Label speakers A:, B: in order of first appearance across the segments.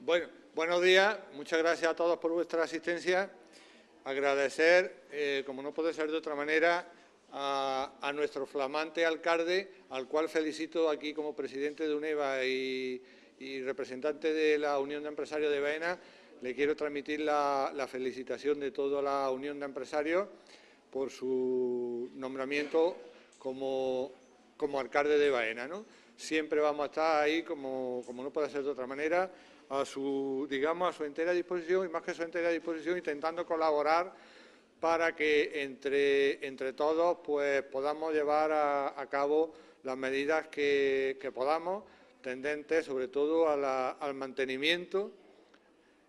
A: Bueno, buenos días, muchas gracias a todos por vuestra asistencia. Agradecer, como no puede ser de otra manera, a nuestro flamante alcalde, al cual felicito aquí como presidente de UNEVA y representante de la Unión de Empresarios de Baena. Le quiero transmitir la felicitación de toda la Unión de Empresarios por su nombramiento como alcalde de Baena, ¿no? Siempre vamos a estar ahí, como no puede ser de otra manera, a su entera disposición, y más que a su entera disposición, intentando colaborar para que entre todos pues podamos llevar a cabo las medidas que podamos, tendentes sobre todo al mantenimiento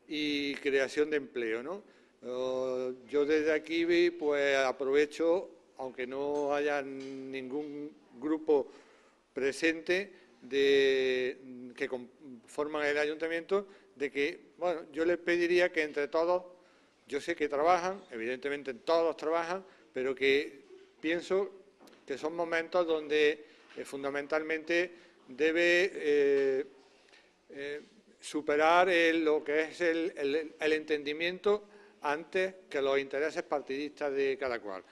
A: y creación de empleo, ¿no? Yo desde aquí pues aprovecho, aunque no haya ningún grupo presente que conforman el ayuntamiento, de que, bueno, yo les pediría que entre todos, yo sé que trabajan, evidentemente todos trabajan, pero que pienso que son momentos donde fundamentalmente debe superar lo que es el entendimiento antes que los intereses partidistas de cada cual.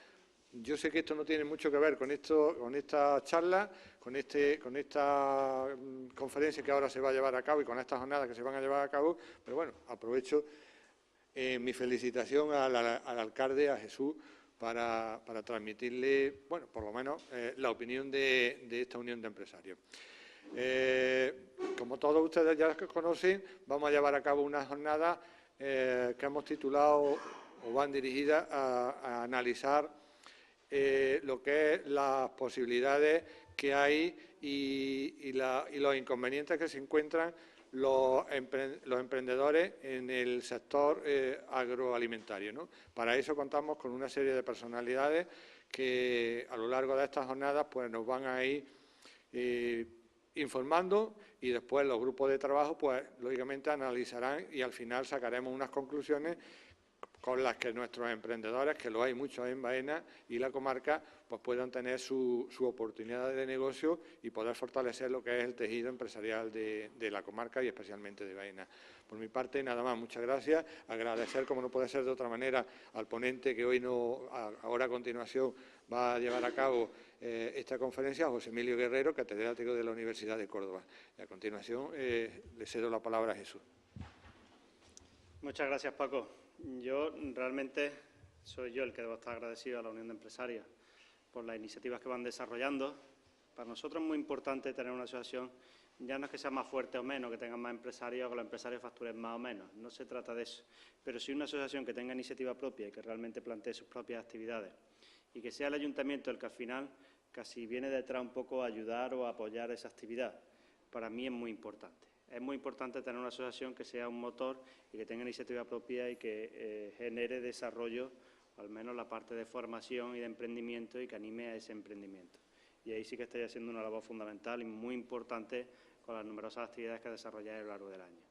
A: Yo sé que esto no tiene mucho que ver con esta charla, con esta conferencia que ahora se va a llevar a cabo y con estas jornadas que se van a llevar a cabo, pero bueno, aprovecho mi felicitación al alcalde, a Jesús, para transmitirle, bueno, por lo menos la opinión de esta unión de empresarios. Como todos ustedes ya conocen, vamos a llevar a cabo unas jornadas que hemos titulado o van dirigidas a analizar lo que es las posibilidades que hay y los inconvenientes que se encuentran los emprendedores en el sector agroalimentario, ¿no? Para eso contamos con una serie de personalidades que a lo largo de estas jornadas pues nos van a ir informando, y después los grupos de trabajo pues lógicamente analizarán y al final sacaremos unas conclusiones con las que nuestros emprendedores, que lo hay muchos en Baena y la comarca, pues puedan tener su oportunidad de negocio y poder fortalecer lo que es el tejido empresarial de la comarca y especialmente de Baena. Por mi parte, nada más, muchas gracias. Agradecer, como no puede ser de otra manera, al ponente que hoy ahora a continuación va a llevar a cabo esta conferencia, José Emilio Guerrero, catedrático de la Universidad de Córdoba. Y a continuación le cedo la palabra a Jesús.
B: Muchas gracias, Paco. Yo realmente soy yo el que debo estar agradecido a la Unión de Empresarios por las iniciativas que van desarrollando. Para nosotros es muy importante tener una asociación, ya no es que sea más fuerte o menos, que tengan más empresarios o que los empresarios facturen más o menos, no se trata de eso, pero sí una asociación que tenga iniciativa propia y que realmente plantee sus propias actividades y que sea el ayuntamiento el que al final casi viene detrás un poco a ayudar o a apoyar esa actividad. Para mí es muy importante. Es muy importante tener una asociación que sea un motor y que tenga iniciativa propia y que genere desarrollo, o al menos la parte de formación y de emprendimiento, y que anime a ese emprendimiento. Y ahí sí que estáis haciendo una labor fundamental y muy importante con las numerosas actividades que desarrolláis a lo largo del año.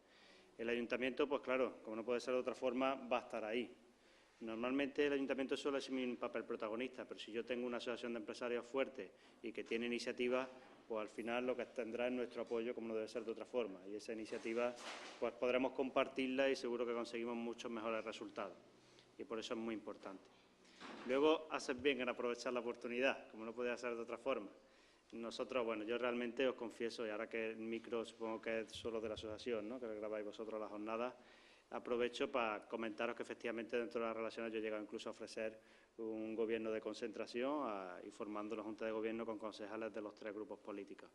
B: El ayuntamiento, pues claro, como no puede ser de otra forma, va a estar ahí. Normalmente el ayuntamiento suele asumir un papel protagonista, pero si yo tengo una asociación de empresarios fuerte y que tiene iniciativas, pues al final lo que tendrá es nuestro apoyo, como no debe ser de otra forma. Y esa iniciativa pues podremos compartirla y seguro que conseguimos muchos mejores resultados. Y por eso es muy importante. Luego, haces bien en aprovechar la oportunidad, como no podía ser de otra forma. Nosotros, bueno, yo realmente os confieso, y ahora que el micro supongo que es solo de la asociación, ¿no?, que grabáis vosotros las jornadas, aprovecho para comentaros que efectivamente dentro de las relaciones yo he llegado incluso a ofrecer un gobierno de concentración y formando la Junta de Gobierno con concejales de los 3 grupos políticos.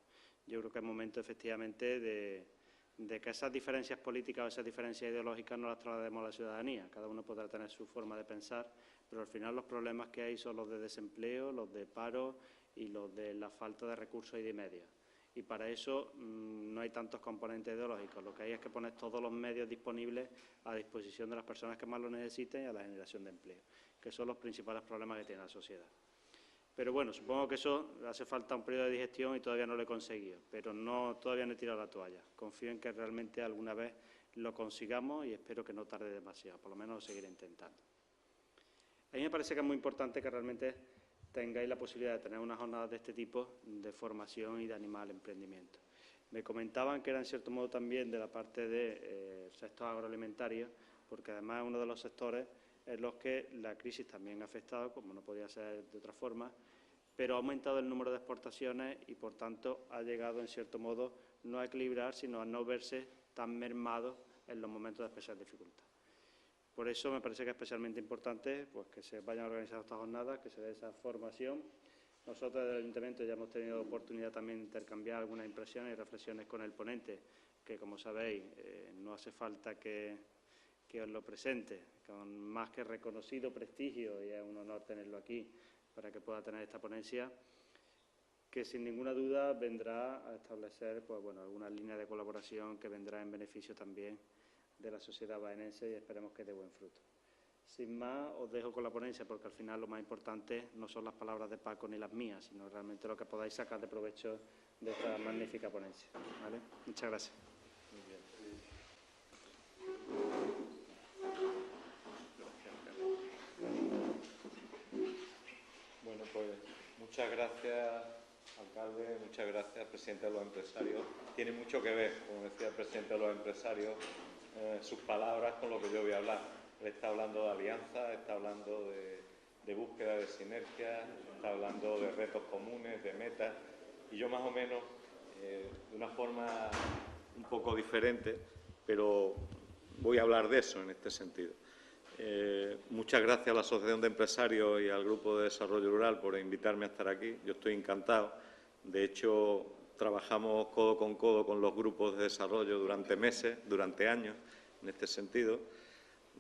B: Yo creo que es momento efectivamente de que esas diferencias políticas o esas diferencias ideológicas no las traslademos a la ciudadanía. Cada uno podrá tener su forma de pensar, pero al final los problemas que hay son los de desempleo, los de paro y los de la falta de recursos y de medios. Y para eso no hay tantos componentes ideológicos. Lo que hay es que poner todos los medios disponibles a disposición de las personas que más lo necesiten y a la generación de empleo, que son los principales problemas que tiene la sociedad. Pero bueno, supongo que eso hace falta un periodo de digestión y todavía no lo he conseguido, pero todavía no he tirado la toalla. Confío en que realmente alguna vez lo consigamos y espero que no tarde demasiado, por lo menos lo seguiré intentando. A mí me parece que es muy importante que realmente tengáis la posibilidad de tener unas jornadas de este tipo de formación y de animar al emprendimiento. Me comentaban que era, en cierto modo, también de la parte del sector agroalimentario, porque además es uno de los sectores en los que la crisis también ha afectado, como no podía ser de otra forma, pero ha aumentado el número de exportaciones y, por tanto, ha llegado, en cierto modo, no a equilibrar, sino a no verse tan mermado en los momentos de especial dificultad. Por eso me parece que es especialmente importante pues, que se vayan organizando estas jornadas, que se dé esa formación. Nosotros desde el Ayuntamiento ya hemos tenido oportunidad también de intercambiar algunas impresiones y reflexiones con el ponente, que, como sabéis, no hace falta que os lo presente, con más que reconocido prestigio, y es un honor tenerlo aquí para que pueda tener esta ponencia, que sin ninguna duda vendrá a establecer pues, bueno, algunas líneas de colaboración que vendrá en beneficio también de la sociedad baenense y esperemos que dé buen fruto. Sin más, os dejo con la ponencia, porque al final lo más importante no son las palabras de Paco ni las mías, sino realmente lo que podáis sacar de provecho de esta magnífica ponencia. ¿Vale? Muchas gracias.
C: Muy bien. Bueno, pues muchas gracias, alcalde, muchas gracias, presidente de los empresarios. Tiene mucho que ver, como decía el presidente de los empresarios, sus palabras con lo que yo voy a hablar. Él está hablando de alianzas, está hablando de búsqueda de sinergias, está hablando de retos comunes, de metas, y yo más o menos, de una forma un poco diferente, pero voy a hablar de eso en este sentido. Muchas gracias a la Asociación de Empresarios y al Grupo de Desarrollo Rural por invitarme a estar aquí. Yo estoy encantado. De hecho, trabajamos codo con los grupos de desarrollo durante meses, durante años, en este sentido.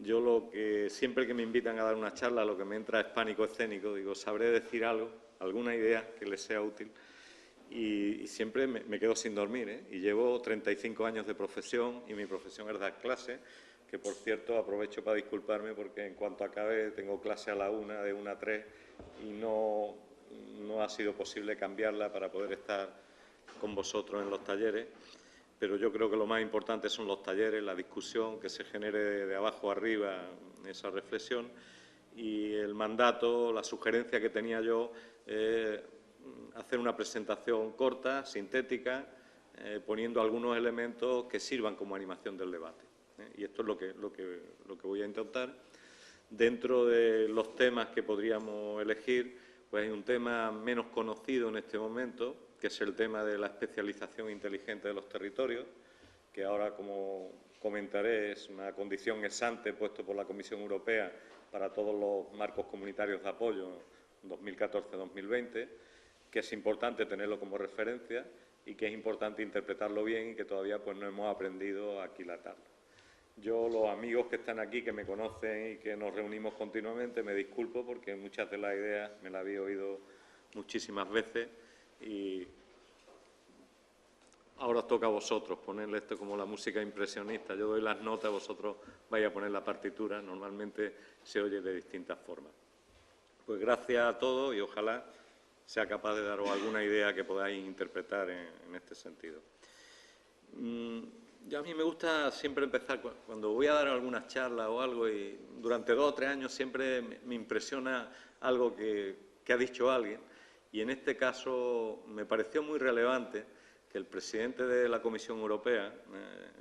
C: Yo siempre que me invitan a dar una charla, lo que me entra es pánico escénico. Digo, sabré decir algo, alguna idea que les sea útil. Y siempre me quedo sin dormir, ¿eh? Y llevo 35 años de profesión y mi profesión es dar clase, que por cierto aprovecho para disculparme porque en cuanto acabe tengo clase a la 1, de 1 a 3 y no ha sido posible cambiarla para poder estar con vosotros en los talleres. Pero yo creo que lo más importante son los talleres, la discusión, que se genere de abajo arriba esa reflexión y el mandato, la sugerencia que tenía yo, hacer una presentación corta, sintética, poniendo algunos elementos que sirvan como animación del debate. Y esto es lo que voy a intentar. Dentro de los temas que podríamos elegir, pues hay un tema menos conocido en este momento, que es el tema de la especialización inteligente de los territorios, que ahora, como comentaré, es una condición ex ante puesto por la Comisión Europea para todos los marcos comunitarios de apoyo 2014-2020, que es importante tenerlo como referencia y que es importante interpretarlo bien y que todavía pues, no hemos aprendido a aquilatarlo. Yo, los amigos que están aquí, que me conocen y que nos reunimos continuamente, me disculpo porque muchas de las ideas me las había oído muchísimas veces y ahora os toca a vosotros ponerle esto como la música impresionista. Yo doy las notas, vosotros vais a poner la partitura. Normalmente se oye de distintas formas. Pues gracias a todos y ojalá sea capaz de daros alguna idea que podáis interpretar en este sentido. A mí me gusta siempre empezar, cuando voy a dar algunas charlas o algo, y durante 2 o 3 años siempre me impresiona algo que ha dicho alguien, y en este caso me pareció muy relevante que el presidente de la Comisión Europea,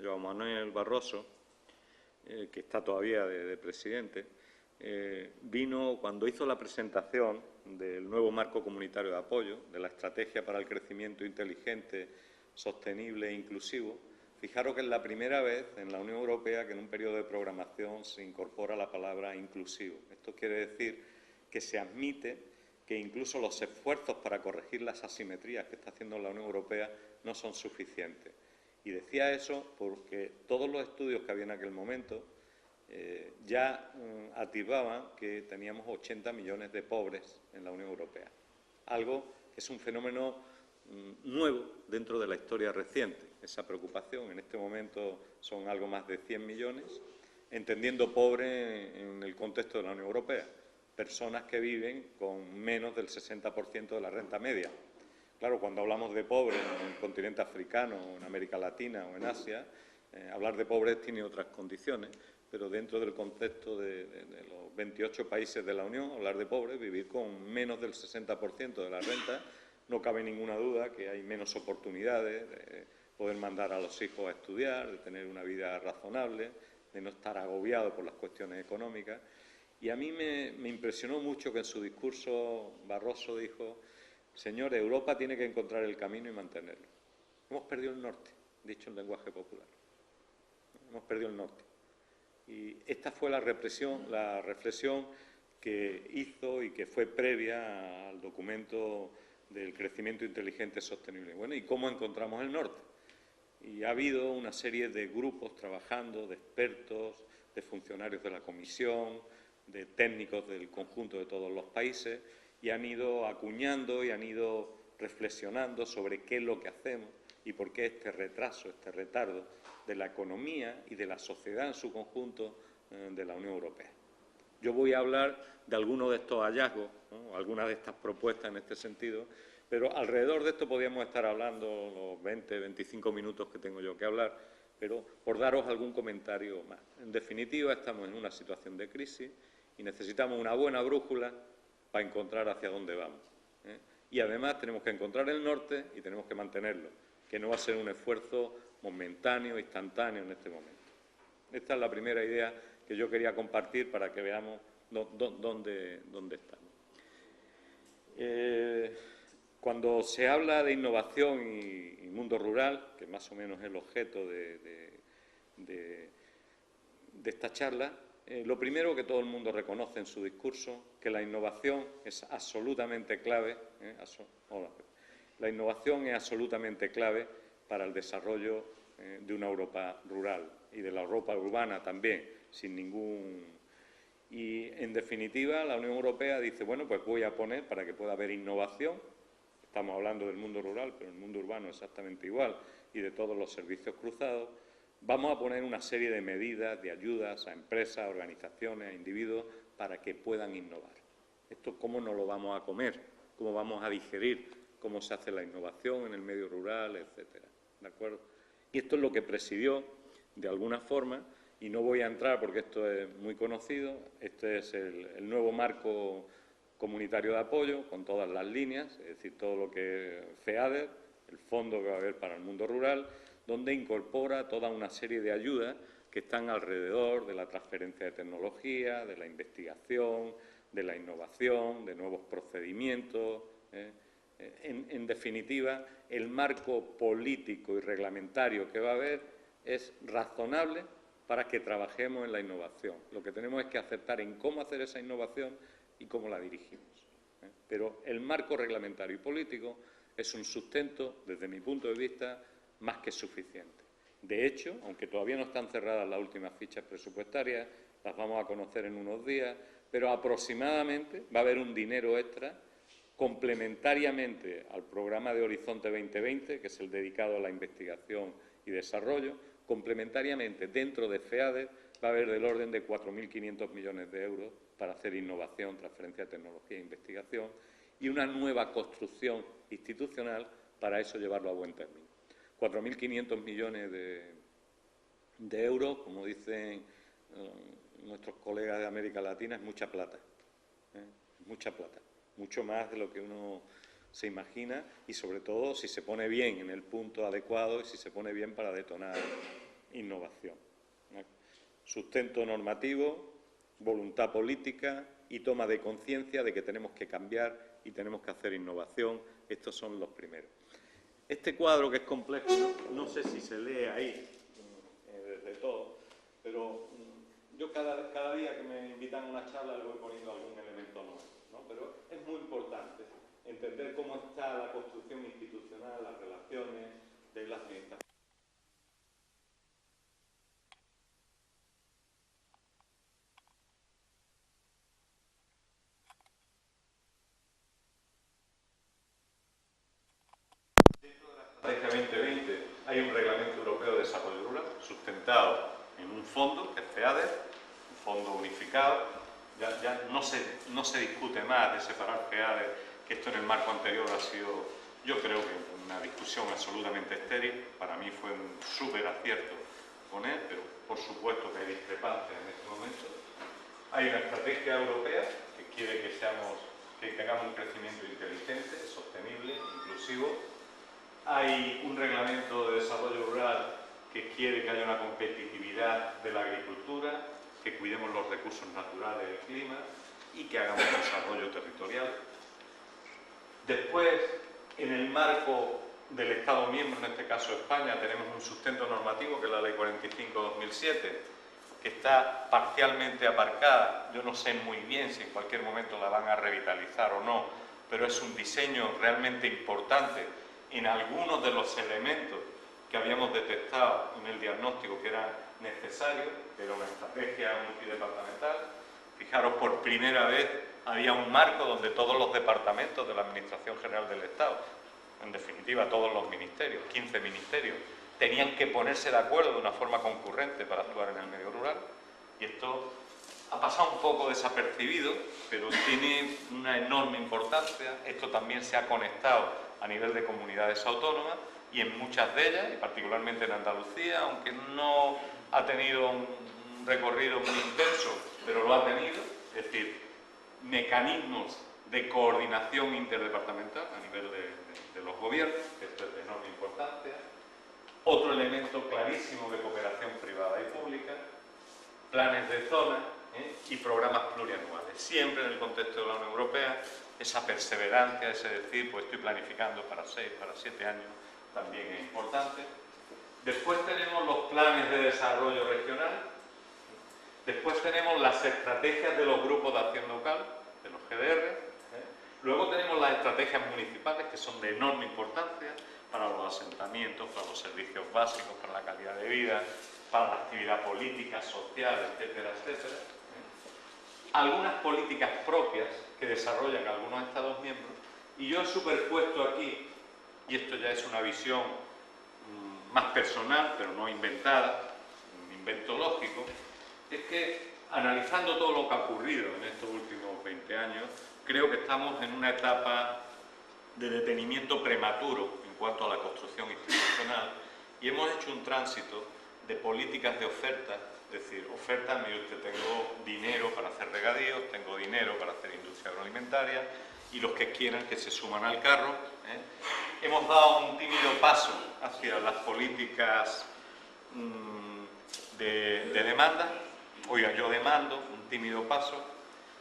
C: Joan Manuel Barroso, que está todavía de presidente, vino cuando hizo la presentación del nuevo marco comunitario de apoyo, de la estrategia para el crecimiento inteligente, sostenible e inclusivo. Fijaros que es la primera vez en la Unión Europea que en un periodo de programación se incorpora la palabra inclusivo. Esto quiere decir que se admite que incluso los esfuerzos para corregir las asimetrías que está haciendo la Unión Europea no son suficientes. Y decía eso porque todos los estudios que había en aquel momento ya atisbaban que teníamos 80 millones de pobres en la Unión Europea. Algo que es un fenómeno nuevo dentro de la historia reciente. Esa preocupación en este momento son algo más de 100 millones, entendiendo pobre en el contexto de la Unión Europea, personas que viven con menos del 60% de la renta media. Claro, cuando hablamos de pobres en el continente africano, en América Latina o en Asia, hablar de pobres tiene otras condiciones, pero dentro del contexto de los 28 países de la Unión, hablar de pobres, vivir con menos del 60% de la renta, no cabe ninguna duda que hay menos oportunidades poder mandar a los hijos a estudiar, de tener una vida razonable, de no estar agobiado por las cuestiones económicas. Y a mí me impresionó mucho que en su discurso Barroso dijo: señores, Europa tiene que encontrar el camino y mantenerlo. Hemos perdido el norte, dicho en lenguaje popular. Hemos perdido el norte. Y esta fue la reflexión que hizo y que fue previa al documento del crecimiento inteligente sostenible. Bueno, ¿y cómo encontramos el norte? Y ha habido una serie de grupos trabajando, de expertos, de funcionarios de la Comisión, de técnicos del conjunto de todos los países, y han ido acuñando y han ido reflexionando sobre qué es lo que hacemos y por qué este retraso, este retardo de la economía y de la sociedad en su conjunto de la Unión Europea. Yo voy a hablar de algunos de estos hallazgos, ¿no?, algunas de estas propuestas en este sentido, pero alrededor de esto podríamos estar hablando los 20, 25 minutos que tengo yo que hablar, pero por daros algún comentario más. En definitiva, estamos en una situación de crisis y necesitamos una buena brújula para encontrar hacia dónde vamos, ¿eh? Y además tenemos que encontrar el norte y tenemos que mantenerlo, que no va a ser un esfuerzo momentáneo, instantáneo en este momento. Esta es la primera idea que yo quería compartir para que veamos dónde estamos. Cuando se habla de innovación y mundo rural, que más o menos es el objeto de esta charla, lo primero que todo el mundo reconoce en su discurso, que la innovación es absolutamente clave, la innovación es absolutamente clave para el desarrollo de una Europa rural y de la Europa urbana también, sin ningún... Y, en definitiva, la Unión Europea dice, bueno, pues voy a poner, para que pueda haber innovación, estamos hablando del mundo rural, pero el mundo urbano exactamente igual, y de todos los servicios cruzados, vamos a poner una serie de medidas, de ayudas a empresas, a organizaciones, a individuos, para que puedan innovar. Esto, ¿cómo nos lo vamos a comer? ¿Cómo vamos a digerir cómo se hace la innovación en el medio rural, etcétera? ¿De acuerdo? Y esto es lo que presidió, de alguna forma, y no voy a entrar porque esto es muy conocido, este es el nuevo marco comunitario de apoyo, con todas las líneas, es decir, todo lo que es FEADER, el fondo que va a haber para el mundo rural, donde incorpora toda una serie de ayudas que están alrededor de la transferencia de tecnología, de la investigación, de la innovación, de nuevos procedimientos. En definitiva, el marco político y reglamentario que va a haber es razonable para que trabajemos en la innovación. Lo que tenemos es que acertar en cómo hacer esa innovación y cómo la dirigimos. Pero el marco reglamentario y político es un sustento, desde mi punto de vista, más que suficiente. De hecho, aunque todavía no están cerradas las últimas fichas presupuestarias, las vamos a conocer en unos días, pero aproximadamente va a haber un dinero extra complementariamente al programa de Horizonte 2020, que es el dedicado a la investigación y desarrollo, complementariamente dentro de FEADER va a haber del orden de 4.500 millones de euros para hacer innovación, transferencia de tecnología e investigación y una nueva construcción institucional para eso llevarlo a buen término. 4.500 millones de euros, como dicen nuestros colegas de América Latina, es mucha plata, mucha plata, mucho más de lo que uno se imagina y, sobre todo, si se pone bien en el punto adecuado y si se pone bien para detonar innovación. Sustento normativo, voluntad política y toma de conciencia de que tenemos que cambiar y tenemos que hacer innovación. Estos son los primeros. Este cuadro, que es complejo, no sé si se lee ahí desde todo, pero yo cada día que me invitan a una charla le voy poniendo algún elemento nuevo, ¿no? Pero es muy importante entender cómo está la construcción institucional, las relaciones de la administración. Estrategia 2020 hay un Reglamento Europeo de Desarrollo Rural sustentado en un fondo, que es FEADER, un fondo unificado. Ya no se discute más de separar FEADER, que esto en el marco anterior ha sido, yo creo que una discusión absolutamente estéril. Para mí fue un súper acierto con él, pero por supuesto que hay discrepancias en este momento. Hay una estrategia europea que quiere que tengamos un crecimiento inteligente, sostenible, inclusivo. hay un reglamento de desarrollo rural que quiere que haya una competitividad de la agricultura, que cuidemos los recursos naturales del clima y que hagamos desarrollo territorial. Después, en el marco del Estado miembro, en este caso España, tenemos un sustento normativo que es la Ley 45/2007, que está parcialmente aparcada. Yo no sé muy bien si en cualquier momento la van a revitalizar o no, pero es un diseño realmente importante en algunos de los elementos que habíamos detectado en el diagnóstico que eran necesarios, que era una estrategia multidepartamental. Fijaros, por primera vez había un marco donde todos los departamentos de la Administración General del Estado, en definitiva todos los ministerios, 15 ministerios, tenían que ponerse de acuerdo de una forma concurrente para actuar en el medio rural, y esto ha pasado un poco desapercibido, pero tiene una enorme importancia. Esto también se ha conectado a nivel de comunidades autónomas, y en muchas de ellas, y particularmente en Andalucía, aunque no ha tenido un recorrido muy intenso, pero lo ha tenido, es decir, mecanismos de coordinación interdepartamental a nivel de los gobiernos, que esto es de enorme importancia. Otro elemento clarísimo de cooperación privada y pública, planes de zona y programas plurianuales, siempre en el contexto de la Unión Europea. Esa perseverancia, ese decir, pues estoy planificando para 6, para 7 años, también es importante. Después tenemos los planes de desarrollo regional, después tenemos las estrategias de los grupos de acción local, de los GDR, luego tenemos las estrategias municipales, que son de enorme importancia para los asentamientos, para los servicios básicos, para la calidad de vida, para la actividad política, social, etcétera, etcétera. Algunas políticas propias que desarrollan algunos Estados miembros, y yo he superpuesto aquí, y esto ya es una visión más personal, pero no inventada, un invento lógico, es que analizando todo lo que ha ocurrido en estos últimos 20 años, creo que estamos en una etapa de detenimiento prematuro en cuanto a la construcción institucional, y hemos hecho un tránsito de políticas de oferta, es decir, oferta, mire usted, tengo dinero para hacer regadíos, tengo dinero para hacer industria agroalimentaria, y los que quieran que se suman al carro. Hemos dado un tímido paso hacia las políticas de demanda. Oiga, yo demando, un tímido paso.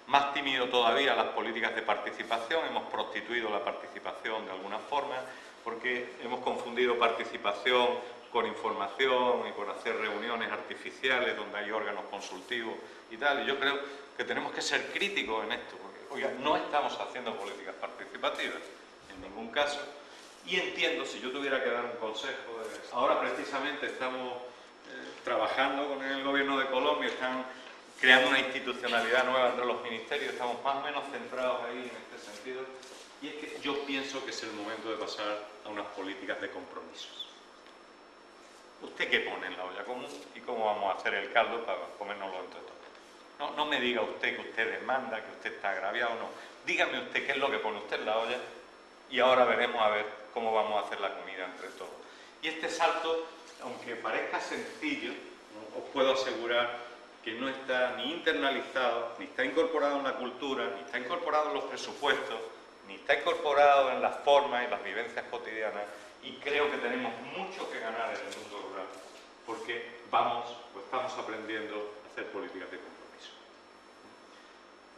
C: Más tímido todavía las políticas de participación. Hemos prostituido la participación de alguna forma, porque hemos confundido participación con información y con hacer reuniones artificiales donde hay órganos consultivos y tal. Y yo creo que tenemos que ser críticos en esto, porque, oiga, no estamos haciendo políticas participativas en ningún caso. Y entiendo, si yo tuviera que dar un consejo, ahora precisamente estamos trabajando con el gobierno de Colombia, están creando una institucionalidad nueva entre los ministerios, estamos más o menos centrados ahí en este sentido, y es que yo pienso que es el momento de pasar a unas políticas de compromisos. ¿Usted qué pone en la olla común y cómo vamos a hacer el caldo para comérnoslo entre todos? No me diga usted que usted demanda, que usted está agraviado, no. Dígame usted qué es lo que pone usted en la olla y ahora veremos a ver cómo vamos a hacer la comida entre todos. Y este salto, aunque parezca sencillo, ¿no?, os puedo asegurar que no está ni internalizado, ni está incorporado en la cultura, ni está incorporado en los presupuestos, ni está incorporado en las formas y las vivencias cotidianas, y creo que tenemos mucho que ganar en el mundo rural, porque estamos aprendiendo a hacer políticas de compromiso.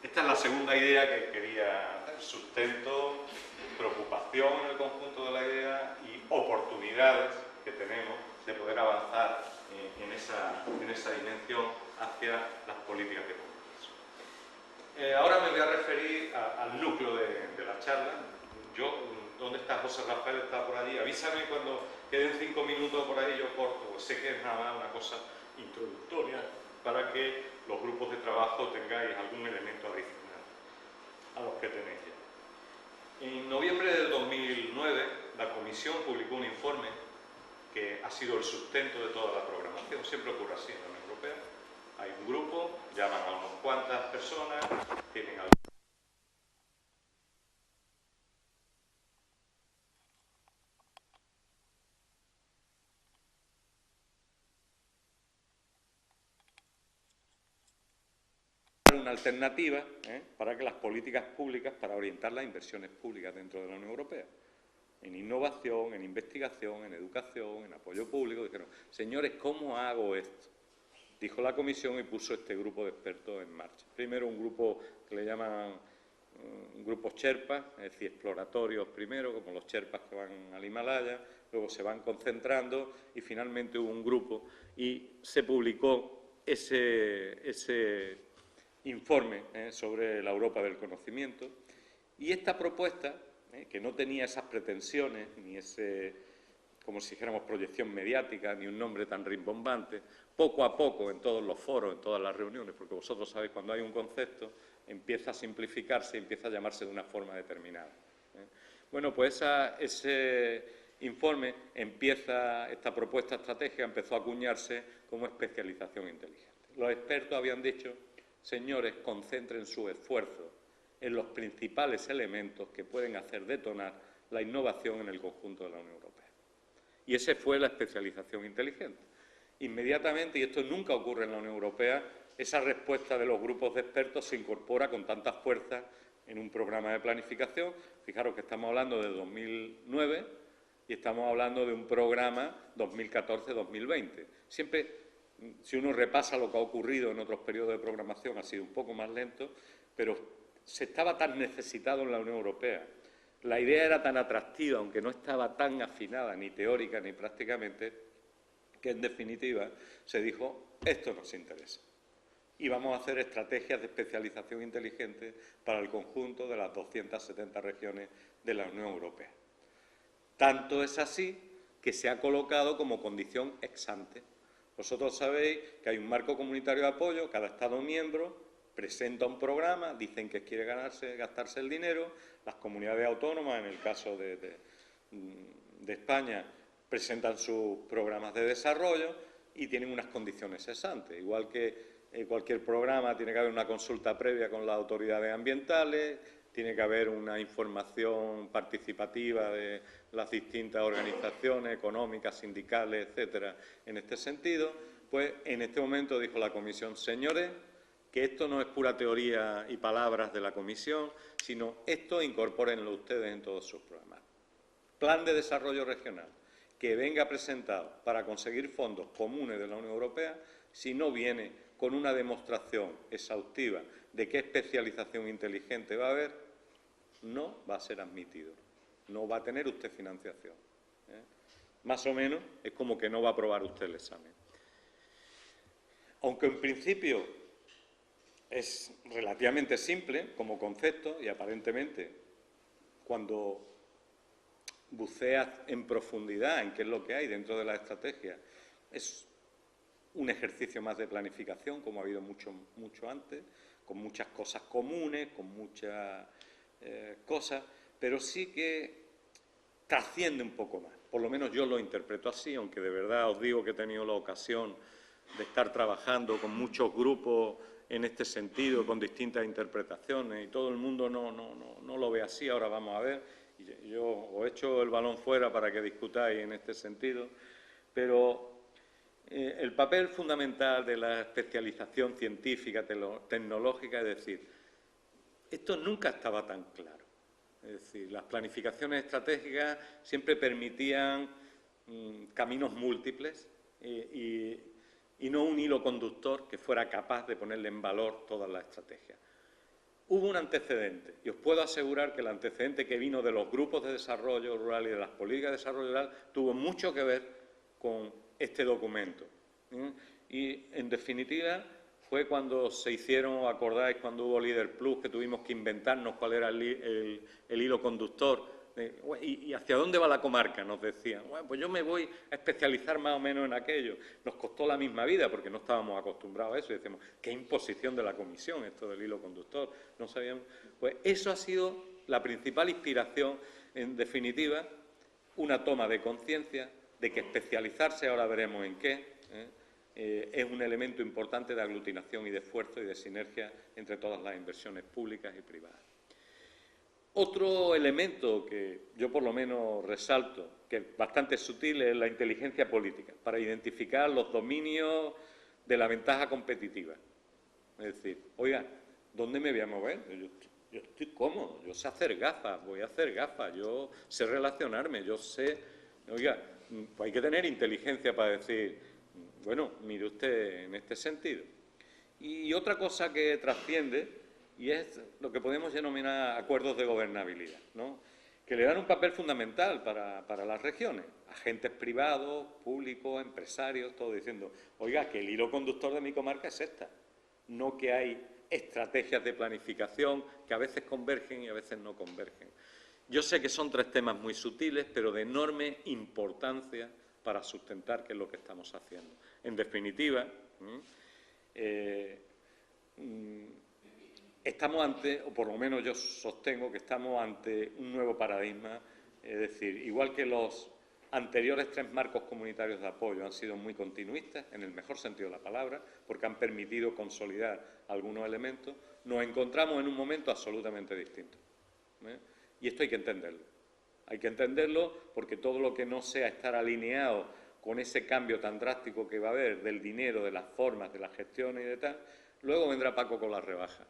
C: Esta es la segunda idea que quería hacer: sustento, preocupación en el conjunto de la idea y oportunidades que tenemos de poder avanzar en esa dimensión hacia las políticas de compromiso. Ahora me voy a referir al núcleo de la charla. ¿Dónde está José Rafael? Está por allí. Avísame cuando queden 5 minutos por ahí, yo corto, pues sé que es nada más una cosa introductoria para que los grupos de trabajo tengáis algún elemento adicional a los que tenéis ya. En noviembre del 2009, la Comisión publicó un informe que ha sido el sustento de toda la programación. Siempre ocurre así en la Unión Europea. Hay un grupo, llaman a unas cuantas personas, tienen algo. Una alternativa para que las políticas públicas, para orientar las inversiones públicas dentro de la Unión Europea. en innovación, en investigación, en educación, en apoyo público. Dijeron, señores, ¿cómo hago esto? Dijo la comisión y puso este grupo de expertos en marcha. Primero un grupo que le llaman grupos Sherpas, es decir, exploratorios primero, como los Sherpas que van al Himalaya, luego se van concentrando y finalmente hubo un grupo y se publicó ese informe sobre la Europa del conocimiento. Y esta propuesta, que no tenía esas pretensiones, ni como si dijéramos proyección mediática, ni un nombre tan rimbombante, poco a poco en todos los foros, en todas las reuniones, porque vosotros sabéis, cuando hay un concepto, empieza a simplificarse y empieza a llamarse de una forma determinada. Bueno, pues ese informe esta propuesta estratégica empezó a acuñarse como especialización inteligente. Los expertos habían dicho, señores, concentren su esfuerzo en los principales elementos que pueden hacer detonar la innovación en el conjunto de la Unión Europea. Y esa fue la especialización inteligente. Inmediatamente, y esto nunca ocurre en la Unión Europea, esa respuesta de los grupos de expertos se incorpora con tanta fuerza en un programa de planificación. Fijaros que estamos hablando de 2009 y estamos hablando de un programa 2014-2020. Siempre, si uno repasa lo que ha ocurrido en otros periodos de programación, ha sido un poco más lento, pero se estaba tan necesitado en la Unión Europea. La idea era tan atractiva, aunque no estaba tan afinada ni teórica ni prácticamente, que en definitiva se dijo, esto nos interesa. Y vamos a hacer estrategias de especialización inteligente para el conjunto de las 270 regiones de la Unión Europea. Tanto es así que se ha colocado como condición ex ante. Vosotros sabéis que hay un marco comunitario de apoyo, cada Estado miembro presenta un programa, dicen que quiere gastarse el dinero, las comunidades autónomas, en el caso de España, presentan sus programas de desarrollo y tienen unas condiciones ex ante. Igual que cualquier programa tiene que haber una consulta previa con las autoridades ambientales, tiene que haber una información participativa de las distintas organizaciones económicas, sindicales, etcétera, en este sentido. Pues en este momento dijo la Comisión, señores, que esto no es pura teoría y palabras de la Comisión, sino esto incorpórenlo ustedes en todos sus programas. Plan de desarrollo regional, que venga presentado para conseguir fondos comunes de la Unión Europea, si no viene con una demostración exhaustiva de qué especialización inteligente va a haber, no va a ser admitido, no va a tener usted financiación. Más o menos es como que no va a aprobar usted el examen. Aunque en principio es relativamente simple como concepto y aparentemente cuando buceas en profundidad en qué es lo que hay dentro de la estrategia, es un ejercicio más de planificación, como ha habido mucho antes, con muchas cosas comunes, con muchas cosas, pero sí que trasciende un poco más. Por lo menos yo lo interpreto así, aunque de verdad os digo que he tenido la ocasión de estar trabajando con muchos grupos en este sentido, con distintas interpretaciones, y todo el mundo no lo ve así. Ahora vamos a ver, y yo os echo el balón fuera para que discutáis en este sentido, pero el papel fundamental de la especialización científica, tecnológica, es decir, esto nunca estaba tan claro. Es decir, las planificaciones estratégicas siempre permitían caminos múltiples y no un hilo conductor que fuera capaz de ponerle en valor todas las estrategias. Hubo un antecedente, y os puedo asegurar que el antecedente que vino de los grupos de desarrollo rural y de las políticas de desarrollo rural tuvo mucho que ver con este documento. Y, en definitiva, fue cuando se hicieron, acordáis, cuando hubo Leader Plus, que tuvimos que inventarnos cuál era el hilo conductor. ¿Y hacia dónde va la comarca? Nos decían. Bueno, pues yo me voy a especializar más o menos en aquello. Nos costó la misma vida porque no estábamos acostumbrados a eso. Y decimos, qué imposición de la Comisión esto del hilo conductor. No sabíamos. Pues eso ha sido la principal inspiración, en definitiva, una toma de conciencia de que especializarse, ahora veremos en qué, es un elemento importante de aglutinación y de esfuerzo y de sinergia entre todas las inversiones públicas y privadas. Otro elemento que yo por lo menos resalto, que es bastante sutil, es la inteligencia política, para identificar los dominios de la ventaja competitiva. Es decir, oiga, ¿dónde me voy a mover? Yo estoy cómodo, yo sé hacer gafas, voy a hacer gafas, yo sé relacionarme, yo sé... Oiga, pues hay que tener inteligencia para decir, bueno, mire usted en este sentido. Y otra cosa que trasciende, y es lo que podemos denominar acuerdos de gobernabilidad, ¿no?, que le dan un papel fundamental para las regiones. Agentes privados, públicos, empresarios, todos diciendo, oiga, que el hilo conductor de mi comarca es esta, no que hay estrategias de planificación que a veces convergen y a veces no convergen. Yo sé que son tres temas muy sutiles, pero de enorme importancia para sustentar qué es lo que estamos haciendo. En definitiva, estamos ante, o por lo menos yo sostengo que estamos ante un nuevo paradigma, es decir, igual que los anteriores tres marcos comunitarios de apoyo han sido muy continuistas, en el mejor sentido de la palabra, porque han permitido consolidar algunos elementos, nos encontramos en un momento absolutamente distinto. Y esto hay que entenderlo. Hay que entenderlo porque todo lo que no sea estar alineado con ese cambio tan drástico que va a haber del dinero, de las formas, de las gestiones y de tal, luego vendrá Paco con las rebajas.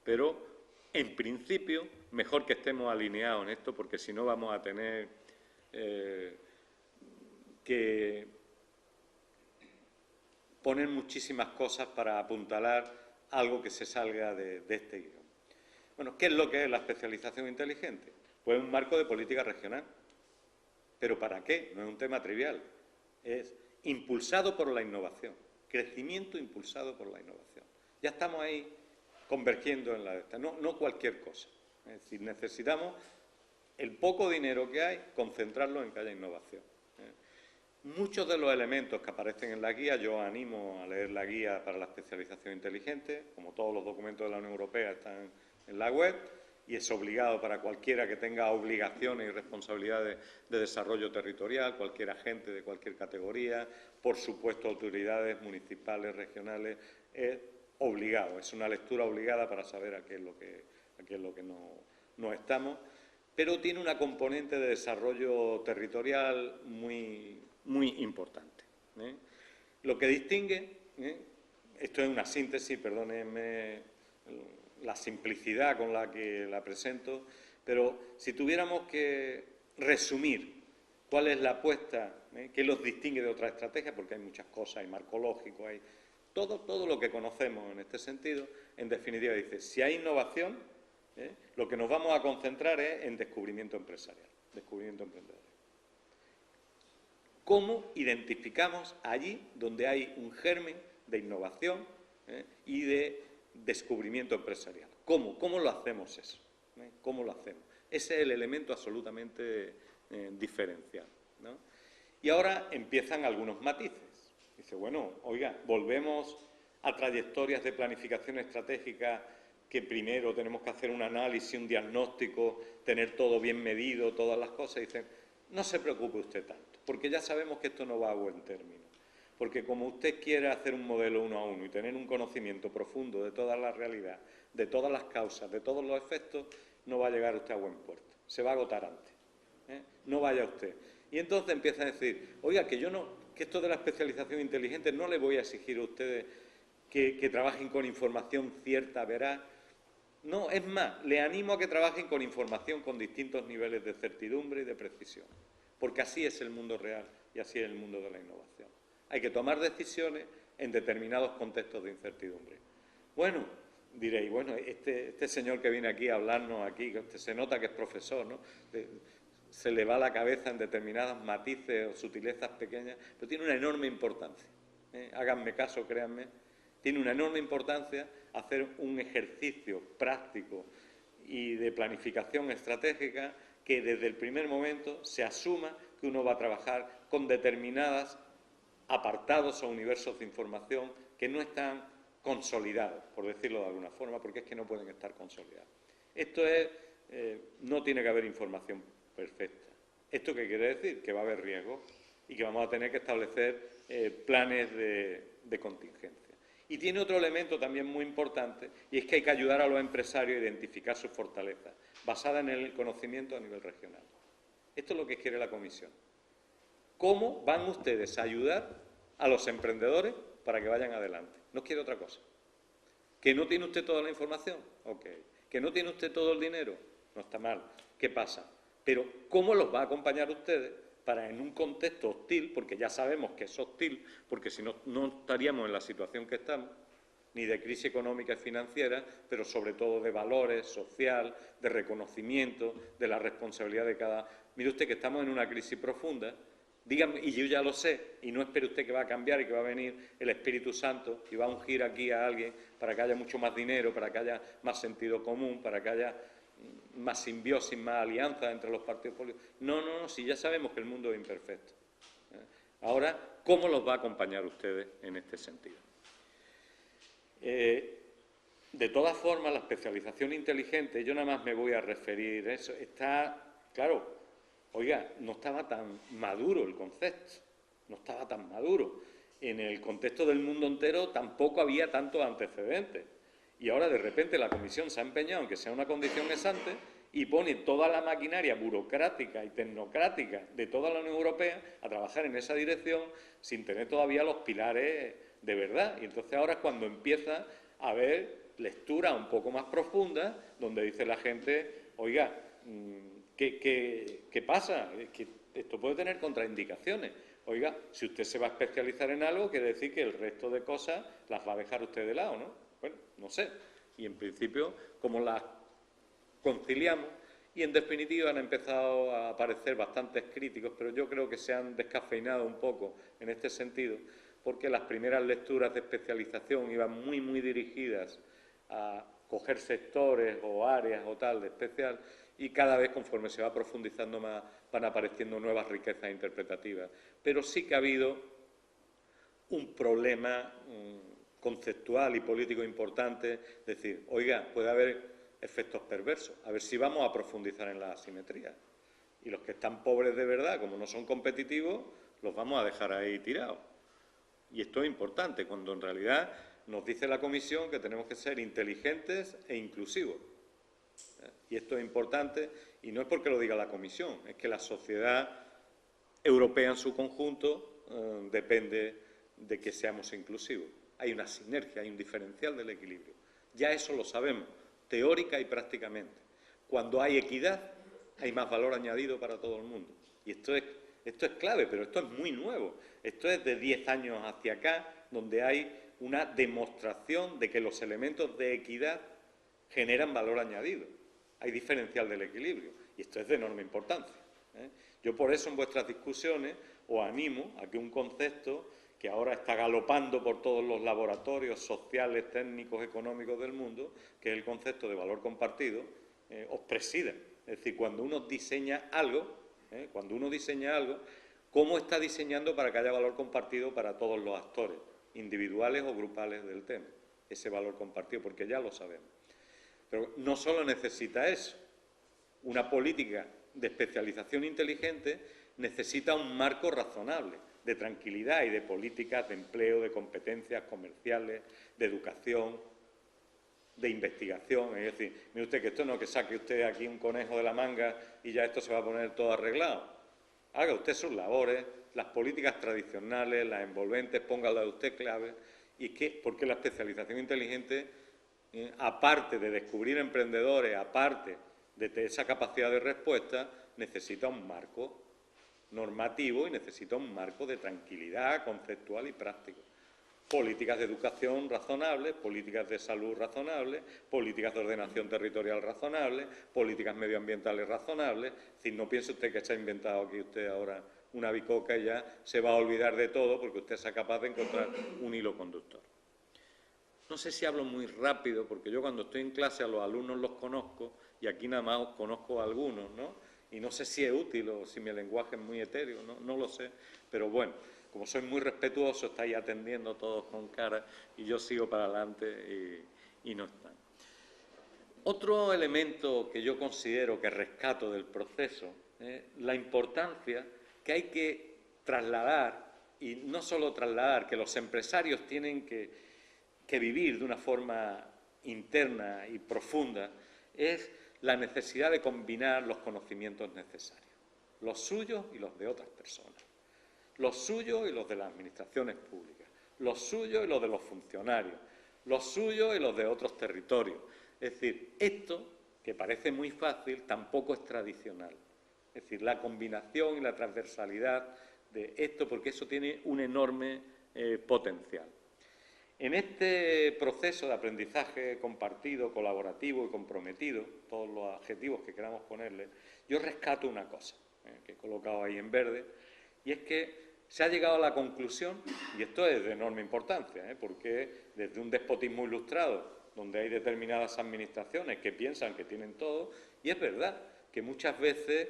C: Pero, en principio, mejor que estemos alineados en esto, porque si no vamos a tener que poner muchísimas cosas para apuntalar algo que se salga de este guión. Bueno, ¿qué es lo que es la especialización inteligente? Pues un marco de política regional. ¿Pero para qué? No es un tema trivial. Es impulsado por la innovación. Crecimiento impulsado por la innovación. Ya estamos ahí convergiendo en la de esta. No cualquier cosa. Es decir, necesitamos el poco dinero que hay, concentrarlo en que haya innovación. Muchos de los elementos que aparecen en la guía, yo animo a leer la guía para la especialización inteligente, como todos los documentos de la Unión Europea están en la web, y es obligado para cualquiera que tenga obligaciones y responsabilidades de desarrollo territorial, cualquier agente de cualquier categoría, por supuesto autoridades municipales, regionales, es obligado, es una lectura obligada para saber a qué es lo que no estamos, pero tiene una componente de desarrollo territorial muy importante. Lo que distingue, esto es una síntesis, perdónenme la simplicidad con la que la presento, pero si tuviéramos que resumir cuál es la apuesta, qué los distingue de otras estrategias, porque hay muchas cosas, hay marco lógico, hay todo lo que conocemos en este sentido, en definitiva dice, si hay innovación, lo que nos vamos a concentrar es en descubrimiento empresarial, descubrimiento emprendedor. ¿Cómo identificamos allí donde hay un germen de innovación y de descubrimiento empresarial? ¿Cómo lo hacemos eso? ¿Cómo lo hacemos? Ese es el elemento absolutamente diferencial, ¿no? Y ahora empiezan algunos matices. Dice, bueno, oiga, volvemos a trayectorias de planificación estratégica que primero tenemos que hacer un análisis, un diagnóstico, tener todo bien medido, todas las cosas. Dicen, no se preocupe usted tanto, porque ya sabemos que esto no va a buen término. Porque como usted quiere hacer un modelo uno a uno y tener un conocimiento profundo de toda la realidad, de todas las causas, de todos los efectos, no va a llegar usted a buen puerto. Se va a agotar antes. No vaya usted. Y entonces empieza a decir, oiga, que esto de la especialización inteligente no le voy a exigir a ustedes que trabajen con información cierta, veraz. No, es más, le animo a que trabajen con información con distintos niveles de certidumbre y de precisión. Porque así es el mundo real y así es el mundo de la innovación. Hay que tomar decisiones en determinados contextos de incertidumbre. Bueno, diréis, bueno, este señor que viene aquí a hablarnos aquí, se nota que es profesor, ¿no? Se le va la cabeza en determinadas matices o sutilezas pequeñas, pero tiene una enorme importancia. Háganme caso, créanme, tiene una enorme importancia hacer un ejercicio práctico y de planificación estratégica que desde el primer momento se asuma que uno va a trabajar con determinados apartados o universos de información que no están consolidados, por decirlo de alguna forma, porque es que no pueden estar consolidados. Esto no tiene que haber información perfecta. ¿Esto qué quiere decir? Que va a haber riesgos y que vamos a tener que establecer planes de contingencia. Y tiene otro elemento también muy importante, y es que hay que ayudar a los empresarios a identificar sus fortalezas, basadas en el conocimiento a nivel regional. Esto es lo que quiere la Comisión. ¿Cómo van ustedes a ayudar a los emprendedores para que vayan adelante? No quiere otra cosa. ¿Que no tiene usted toda la información? Ok. ¿Que no tiene usted todo el dinero? no está mal. ¿Qué pasa? Pero ¿cómo los va a acompañar ustedes para en un contexto hostil, porque ya sabemos que es hostil, porque si no, no estaríamos en la situación que estamos, ni de crisis económica y financiera, pero sobre todo de valores, social, de reconocimiento, de la responsabilidad de cada... Mire usted que estamos en una crisis profunda, dígame, y yo ya lo sé, y no espere usted que va a cambiar y que va a venir el Espíritu Santo y va a ungir aquí a alguien para que haya mucho más dinero, para que haya más sentido común, para que haya más simbiosis, más alianza entre los partidos políticos. No, si ya sabemos que el mundo es imperfecto. Ahora, ¿cómo los va a acompañar ustedes en este sentido? De todas formas, la especialización inteligente, yo nada más me voy a referir a eso, está, claro, oiga, no estaba tan maduro el concepto, no estaba tan maduro. En el contexto del mundo entero tampoco había tantos antecedentes. Y ahora, de repente, la Comisión se ha empeñado en que sea una condición ex ante y pone toda la maquinaria burocrática y tecnocrática de toda la Unión Europea a trabajar en esa dirección sin tener todavía los pilares de verdad. Y entonces ahora es cuando empieza a haber lecturas un poco más profundas donde dice la gente, oiga, ¿qué pasa? Es que esto puede tener contraindicaciones. Oiga, si usted se va a especializar en algo, quiere decir que el resto de cosas las va a dejar usted de lado, ¿no? Bueno, no sé. Y en principio, como las conciliamos, y en definitiva han empezado a aparecer bastantes críticos, pero yo creo que se han descafeinado un poco en este sentido, porque las primeras lecturas de especialización iban muy dirigidas a coger sectores o áreas o tal de especial, y cada vez conforme se va profundizando más van apareciendo nuevas riquezas interpretativas. Pero sí que ha habido un problema conceptual y político importante, es decir, oiga, puede haber efectos perversos, a ver si vamos a profundizar en la asimetría. Y los que están pobres de verdad, como no son competitivos, los vamos a dejar ahí tirados. Y esto es importante, cuando en realidad nos dice la Comisión que tenemos que ser inteligentes e inclusivos. Y esto es importante, y no es porque lo diga la Comisión, es que la sociedad europea en su conjunto depende de que seamos inclusivos. Hay una sinergia, hay un diferencial del equilibrio. Ya eso lo sabemos, teórica y prácticamente. Cuando hay equidad, hay más valor añadido para todo el mundo. Y esto es clave, pero esto es muy nuevo. Esto es de 10 años hacia acá, donde hay una demostración de que los elementos de equidad generan valor añadido. Hay diferencial del equilibrio. Y esto es de enorme importancia. Yo por eso en vuestras discusiones os animo a que un concepto que ahora está galopando por todos los laboratorios sociales, técnicos, económicos del mundo, que es el concepto de valor compartido, os presida. Es decir, cuando uno diseña algo, ¿cómo está diseñando para que haya valor compartido para todos los actores, individuales o grupales del tema? Ese valor compartido, porque ya lo sabemos. Pero no solo necesita eso. Una política de especialización inteligente necesita un marco razonable de tranquilidad y de políticas de empleo, de competencias comerciales, de educación, de investigación. Es decir, mire usted que esto no es que saque usted aquí un conejo de la manga y ya esto se va a poner todo arreglado. Haga usted sus labores, las políticas tradicionales, las envolventes, póngala usted clave. Y es que, porque la especialización inteligente, aparte de descubrir emprendedores, aparte de esa capacidad de respuesta, necesita un marco normativo y necesita un marco de tranquilidad conceptual y práctico. Políticas de educación razonables, políticas de salud razonables, políticas de ordenación territorial razonables, políticas medioambientales razonables. Es decir, no piense usted que se ha inventado aquí usted ahora una bicoca y ya se va a olvidar de todo porque usted sea capaz de encontrar un hilo conductor. No sé si hablo muy rápido, porque yo cuando estoy en clase a los alumnos los conozco y aquí nada más os conozco a algunos, ¿no? Y no sé si es útil o si mi lenguaje es muy etéreo, no lo sé, pero bueno, como soy muy respetuoso, estáis atendiendo todos con cara y yo sigo para adelante y no están. Otro elemento que yo considero que rescato del proceso es la importancia que hay que trasladar, y no solo trasladar, que los empresarios tienen que vivir de una forma interna y profunda, es la necesidad de combinar los conocimientos necesarios, los suyos y los de otras personas, los suyos y los de las administraciones públicas, los suyos y los de los funcionarios, los suyos y los de otros territorios. Es decir, esto que parece muy fácil, tampoco es tradicional. Es decir, la combinación y la transversalidad de esto, porque eso tiene un enorme potencial. En este proceso de aprendizaje compartido, colaborativo y comprometido, todos los adjetivos que queramos ponerle, yo rescato una cosa, que he colocado ahí en verde, y es que se ha llegado a la conclusión, y esto es de enorme importancia, porque desde un despotismo ilustrado, donde hay determinadas administraciones que piensan que tienen todo, y es verdad que muchas veces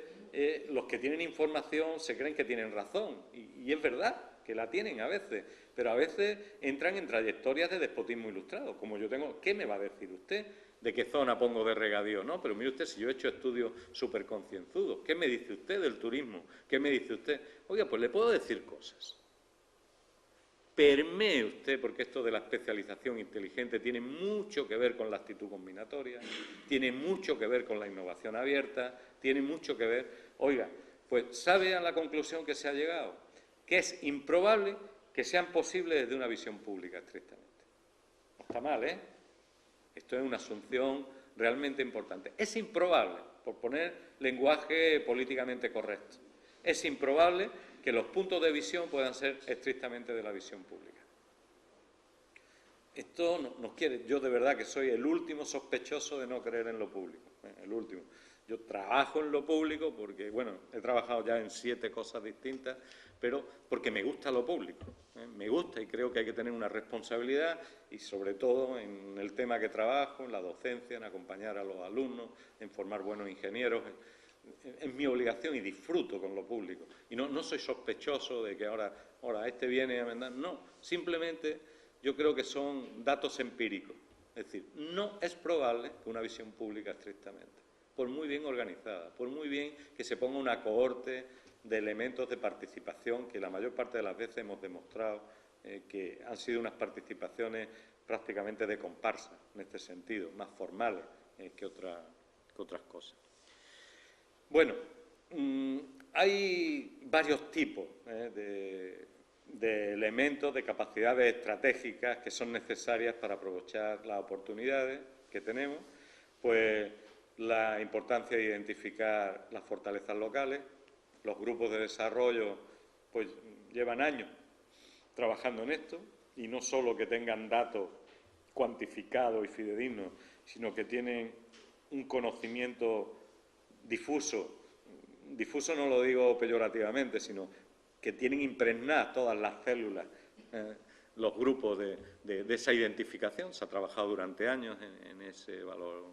C: los que tienen información se creen que tienen razón, y es verdad que la tienen a veces, pero a veces entran en trayectorias de despotismo ilustrado, como yo tengo. ¿Qué me va a decir usted? ¿De qué zona pongo de regadío? No, pero mire usted, si yo he hecho estudios súper concienzudos, ¿qué me dice usted del turismo? ¿Qué me dice usted? Oiga, pues le puedo decir cosas. Permee usted, porque esto de la especialización inteligente tiene mucho que ver con la actitud combinatoria, tiene mucho que ver con la innovación abierta, tiene mucho que ver. Oiga, pues ¿sabe a la conclusión que se ha llegado? Que es improbable que sean posibles desde una visión pública estrictamente. No está mal, ¿eh? Esto es una asunción realmente importante. Es improbable, por poner lenguaje políticamente correcto, es improbable que los puntos de visión puedan ser estrictamente de la visión pública. Esto nos quiere. Yo de verdad que soy el último sospechoso de no creer en lo público, el último. Yo trabajo en lo público porque, bueno, he trabajado ya en 7 cosas distintas, pero porque me gusta lo público, me gusta y creo que hay que tener una responsabilidad y sobre todo en el tema que trabajo, en la docencia, en acompañar a los alumnos, en formar buenos ingenieros. Es mi obligación y disfruto con lo público. Y no soy sospechoso de que ahora este viene a mandar. No, simplemente yo creo que son datos empíricos. Es decir, no es probable que una visión pública estrictamente, por muy bien organizada, por muy bien que se ponga una cohorte de elementos de participación que la mayor parte de las veces hemos demostrado que han sido unas participaciones prácticamente de comparsa, en este sentido, más formales que otras cosas. Bueno, hay varios tipos de elementos, de capacidades estratégicas que son necesarias para aprovechar las oportunidades que tenemos, pues la importancia de identificar las fortalezas locales. Los grupos de desarrollo pues llevan años trabajando en esto y no solo que tengan datos cuantificados y fidedignos, sino que tienen un conocimiento difuso no lo digo peyorativamente, sino que tienen impregnadas todas las células, los grupos de esa identificación. Se ha trabajado durante años en ese valor.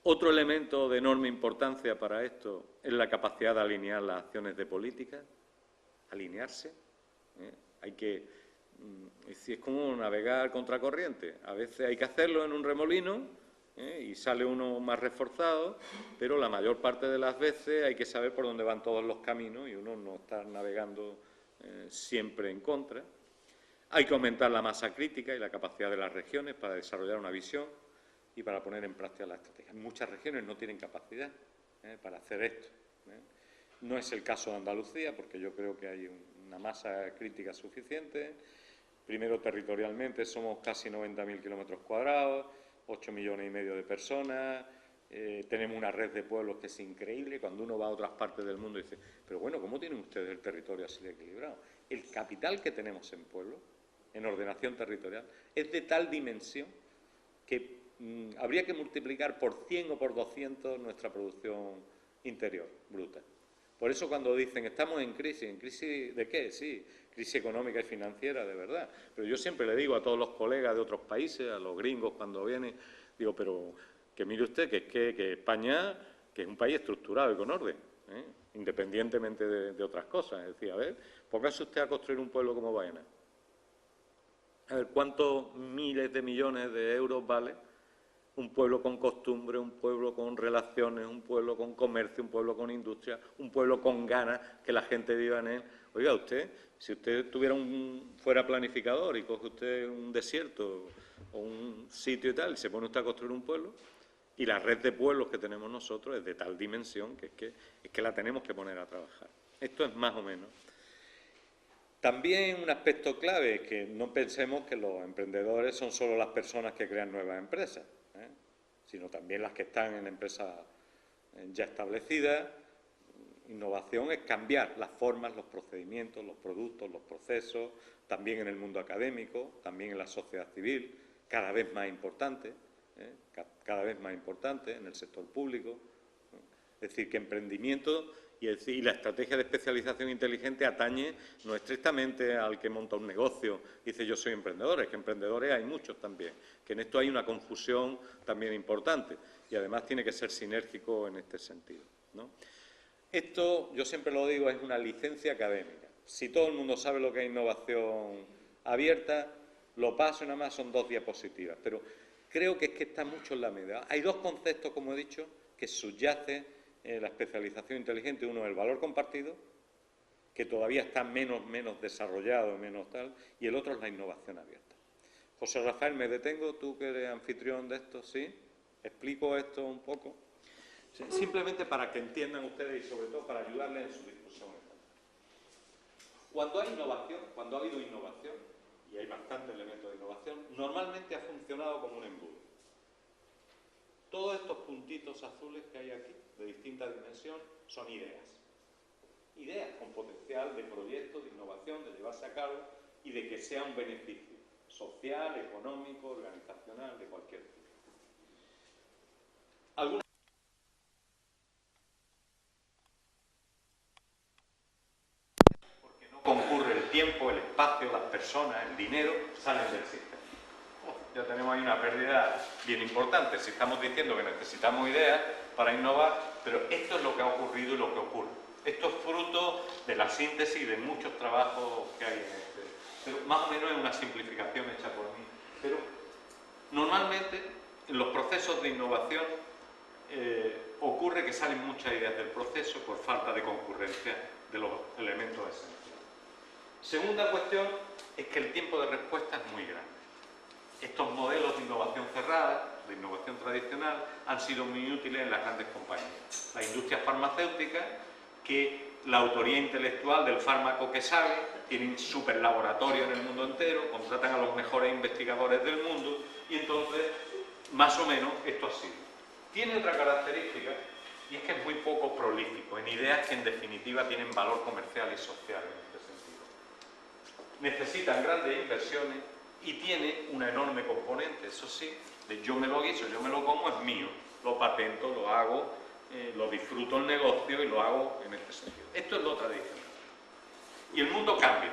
C: Otro elemento de enorme importancia para esto es la capacidad de alinear las acciones de política, alinearse. Hay que, es como navegar contracorriente. A veces hay que hacerlo en un remolino y sale uno más reforzado, pero la mayor parte de las veces hay que saber por dónde van todos los caminos y uno no está navegando siempre en contra. Hay que aumentar la masa crítica y la capacidad de las regiones para desarrollar una visión y para poner en práctica la estrategia. Muchas regiones no tienen capacidad para hacer esto. No es el caso de Andalucía, porque yo creo que hay una masa crítica suficiente. Primero, territorialmente, somos casi 90.000 kilómetros cuadrados, 8,5 millones de personas, tenemos una red de pueblos que es increíble. Cuando uno va a otras partes del mundo dice, pero bueno, ¿cómo tienen ustedes el territorio así de equilibrado? El capital que tenemos en pueblos, en ordenación territorial, es de tal dimensión que habría que multiplicar por 100 o por 200 nuestra producción interior bruta. Por eso cuando dicen, estamos ¿en crisis de qué? Sí, crisis económica y financiera, de verdad. Pero yo siempre le digo a todos los colegas de otros países, a los gringos cuando vienen, digo, pero que mire usted que España, que es un país estructurado y con orden, independientemente de otras cosas. Es decir, a ver, póngase usted a construir un pueblo como Baena. A ver, ¿cuántos miles de millones de euros vale un pueblo con costumbre, un pueblo con relaciones, un pueblo con comercio, un pueblo con industria, un pueblo con ganas, que la gente viva en él? Oiga, usted, si usted fuera planificador y coge usted un desierto o un sitio y tal, y se pone usted a construir un pueblo, y la red de pueblos que tenemos nosotros es de tal dimensión que es que la tenemos que poner a trabajar. Esto es más o menos. También un aspecto clave es que no pensemos que los emprendedores son solo las personas que crean nuevas empresas. sino también las que están en empresas ya establecidas. Innovación es cambiar las formas, los procedimientos, los productos, los procesos, también en el mundo académico, también en la sociedad civil, cada vez más importante, cada vez más importante en el sector público. Es decir, que emprendimiento y la estrategia de especialización inteligente atañe no estrictamente al que monta un negocio y dice yo soy emprendedor, es que emprendedores hay muchos también, que en esto hay una confusión también importante y además tiene que ser sinérgico en este sentido, ¿no? Esto, yo siempre lo digo, es una licencia académica. Si todo el mundo sabe lo que es innovación abierta, lo paso y nada más son 2 diapositivas, pero creo que es que está mucho en la media. Hay 2 conceptos, como he dicho, que subyacen en la especialización inteligente. Uno es el valor compartido, que todavía está menos desarrollado, menos tal, y el otro es la innovación abierta. José Rafael, me detengo, tú que eres anfitrión de esto, ¿sí? ¿Explico esto un poco? Simplemente para que entiendan ustedes y sobre todo para ayudarles en su discusión. Cuando hay innovación, cuando ha habido innovación, y hay bastantes elementos de innovación, normalmente ha funcionado como un embudo. Todos estos puntitos azules que hay aquí, de distinta dimensión, son ideas. Ideas con potencial de proyecto, de innovación, de llevarse a cabo y de que sea un beneficio social, económico, organizacional, de cualquier tipo. Algunas porque no concurre el tiempo, el espacio, las personas, el dinero, salen del sistema. Ya tenemos ahí una pérdida bien importante. Si estamos diciendo que necesitamos ideas para innovar, pero esto es lo que ha ocurrido y lo que ocurre. Esto es fruto de la síntesis de muchos trabajos que hay en este. Pero más o menos es una simplificación hecha por mí. Pero normalmente en los procesos de innovación ocurre que salen muchas ideas del proceso por falta de concurrencia de los elementos esenciales. Segunda cuestión es que el tiempo de respuesta es muy grande. Estos modelos de innovación cerrada, de innovación tradicional, han sido muy útiles en las grandes compañías. La industria farmacéutica, que la autoría intelectual del fármaco que sale, tienen superlaboratorios en el mundo entero, contratan a los mejores investigadores del mundo y entonces, más o menos, esto ha sido. Tiene otra característica y es que es muy poco prolífico en ideas que en definitiva tienen valor comercial y social en este sentido. Necesitan grandes inversiones y tiene una enorme componente, eso sí, de yo me lo guiso, yo me lo como, es mío, lo patento, lo hago, lo disfruto el negocio y lo hago en este sentido. Esto es lo tradicional. Y el mundo cambia,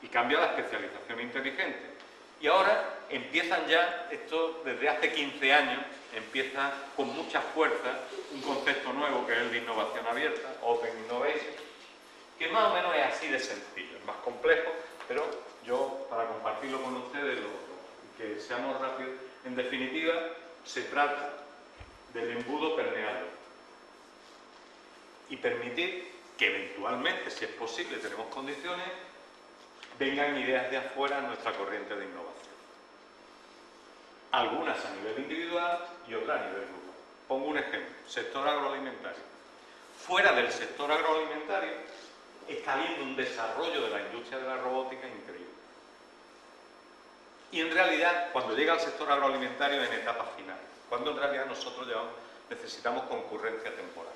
C: y cambia la especialización inteligente. Y ahora empiezan ya, esto desde hace 15 años, empieza con mucha fuerza un concepto nuevo que es el de innovación abierta, Open Innovation, que más o menos es así de sencillo, es más complejo, pero yo, para compartirlo con ustedes, que seamos rápidos, en definitiva, se trata del embudo permeable y permitir que eventualmente, si es posible, tenemos condiciones, vengan ideas de afuera a nuestra corriente de innovación. Algunas a nivel individual y otras a nivel global. Pongo un ejemplo, sector agroalimentario. Fuera del sector agroalimentario está habiendo un desarrollo de la industria de la robótica increíble. Y en realidad, cuando llega al sector agroalimentario en etapa final, cuando en realidad nosotros necesitamos concurrencia temporal.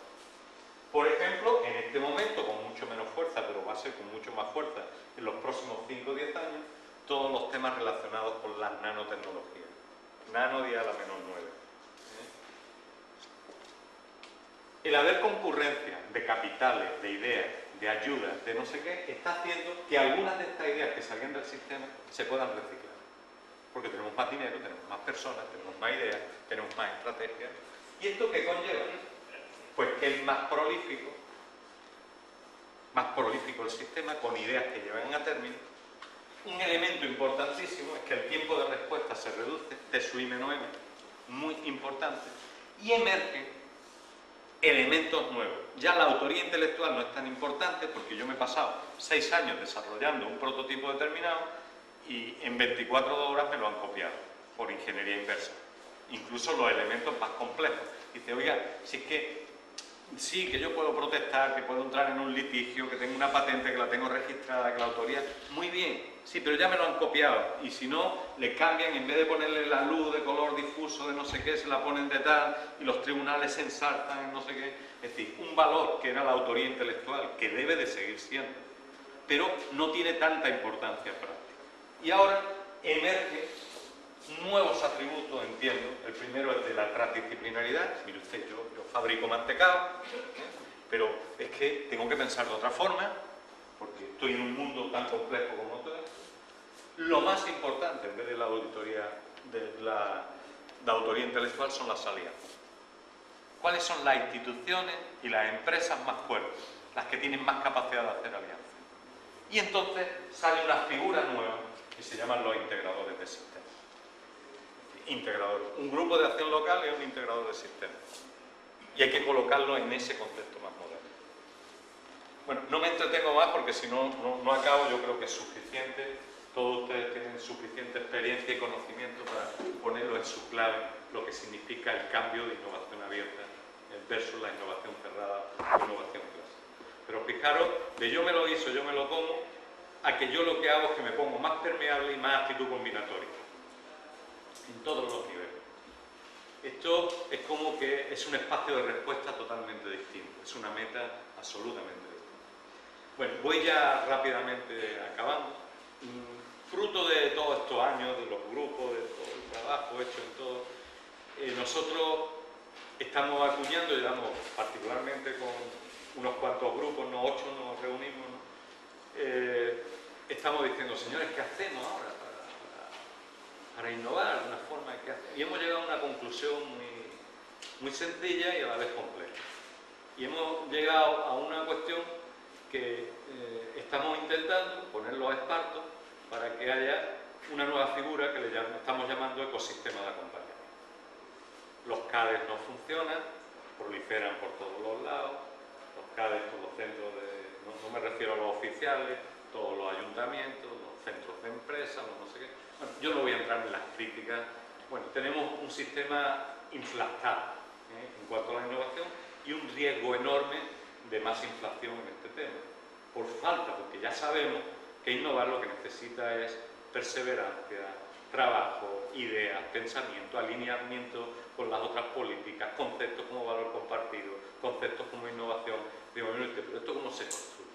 C: Por ejemplo, en este momento, con mucho menos fuerza, pero va a ser con mucho más fuerza en los próximos 5 o 10 años, todos los temas relacionados con las nanotecnologías. Nano día a la menos 9. El haber concurrencia de capitales, de ideas, de ayudas, de no sé qué, está haciendo que algunas de estas ideas que salgan del sistema se puedan reciclar. Porque tenemos más dinero, tenemos más personas, tenemos más ideas, tenemos más estrategias. ¿Y esto qué conlleva? Pues que es más prolífico el sistema con ideas que llevan a término. Un elemento importantísimo es que el tiempo de respuesta se reduce, T sub I menos M, muy importante, y emergen elementos nuevos. Ya la autoría intelectual no es tan importante porque yo me he pasado 6 años desarrollando un prototipo determinado y en 24 horas me lo han copiado por ingeniería inversa. Incluso los elementos más complejos. Dice, oiga, si es que Sí, que yo puedo protestar, que puedo entrar en un litigio, que tengo una patente, que la tengo registrada, que la autoría... Muy bien, sí, pero ya me lo han copiado. Y si no, le cambian, en vez de ponerle la luz de color difuso de no sé qué, se la ponen de tal, y los tribunales se ensartan en no sé qué. Es decir, un valor que era la autoría intelectual, que debe de seguir siendo, pero no tiene tanta importancia práctica. Y ahora emerge nuevos atributos, entiendo. El primero es de la transdisciplinaridad. Mire usted, yo fabrico mantecado, pero es que tengo que pensar de otra forma, porque estoy en un mundo tan complejo como otro. Lo más importante, en vez de la auditoría, de la autoría intelectual, son las alianzas. ¿Cuáles son las instituciones y las empresas más fuertes? Las que tienen más capacidad de hacer alianzas. Y entonces sale una figura nueva que se llaman los integradores de sistemas. Integrador. Un grupo de acción local es un integrador de sistemas. Y hay que colocarlo en ese contexto más moderno. Bueno, no me entretengo más porque si no, no acabo. Yo creo que es suficiente. Todos ustedes tienen suficiente experiencia y conocimiento para ponerlo en su clave, lo que significa el cambio de innovación abierta versus la innovación cerrada o innovación clásica. Pero fijaros, de yo me lo hizo, yo me lo como, a que yo lo que hago es que me pongo más permeable y más actitud combinatoria. En todos los niveles. Esto es como que es un espacio de respuesta totalmente distinto, es una meta absolutamente distinta. Bueno, voy ya rápidamente acabando. Fruto de todos estos años, de los grupos, de todo el trabajo hecho en todo, nosotros estamos acuñando, llevamos particularmente con unos cuantos grupos, no 8 nos reunimos, ¿no? Estamos diciendo, señores, ¿qué hacemos ahora para innovar de una forma que hace? Y hemos llegado a una conclusión muy sencilla y a la vez compleja. Y hemos llegado a una cuestión que estamos intentando poner los espartos para que haya una nueva figura que estamos llamando ecosistema de acompañamiento. Los CADES no funcionan, proliferan por todos los lados, los CADES, todos los centros no me refiero a los oficiales, todos los ayuntamientos, los centros de empresas, los no sé qué. Bueno, yo no voy a entrar en las críticas. Bueno, tenemos un sistema inflactado en cuanto a la innovación y un riesgo enorme de más inflación en este tema. Por falta, porque ya sabemos que innovar lo que necesita es perseverancia, trabajo, ideas, pensamiento, alineamiento con las otras políticas, conceptos como valor compartido, conceptos como innovación. Digo, pero ¿esto cómo se construye?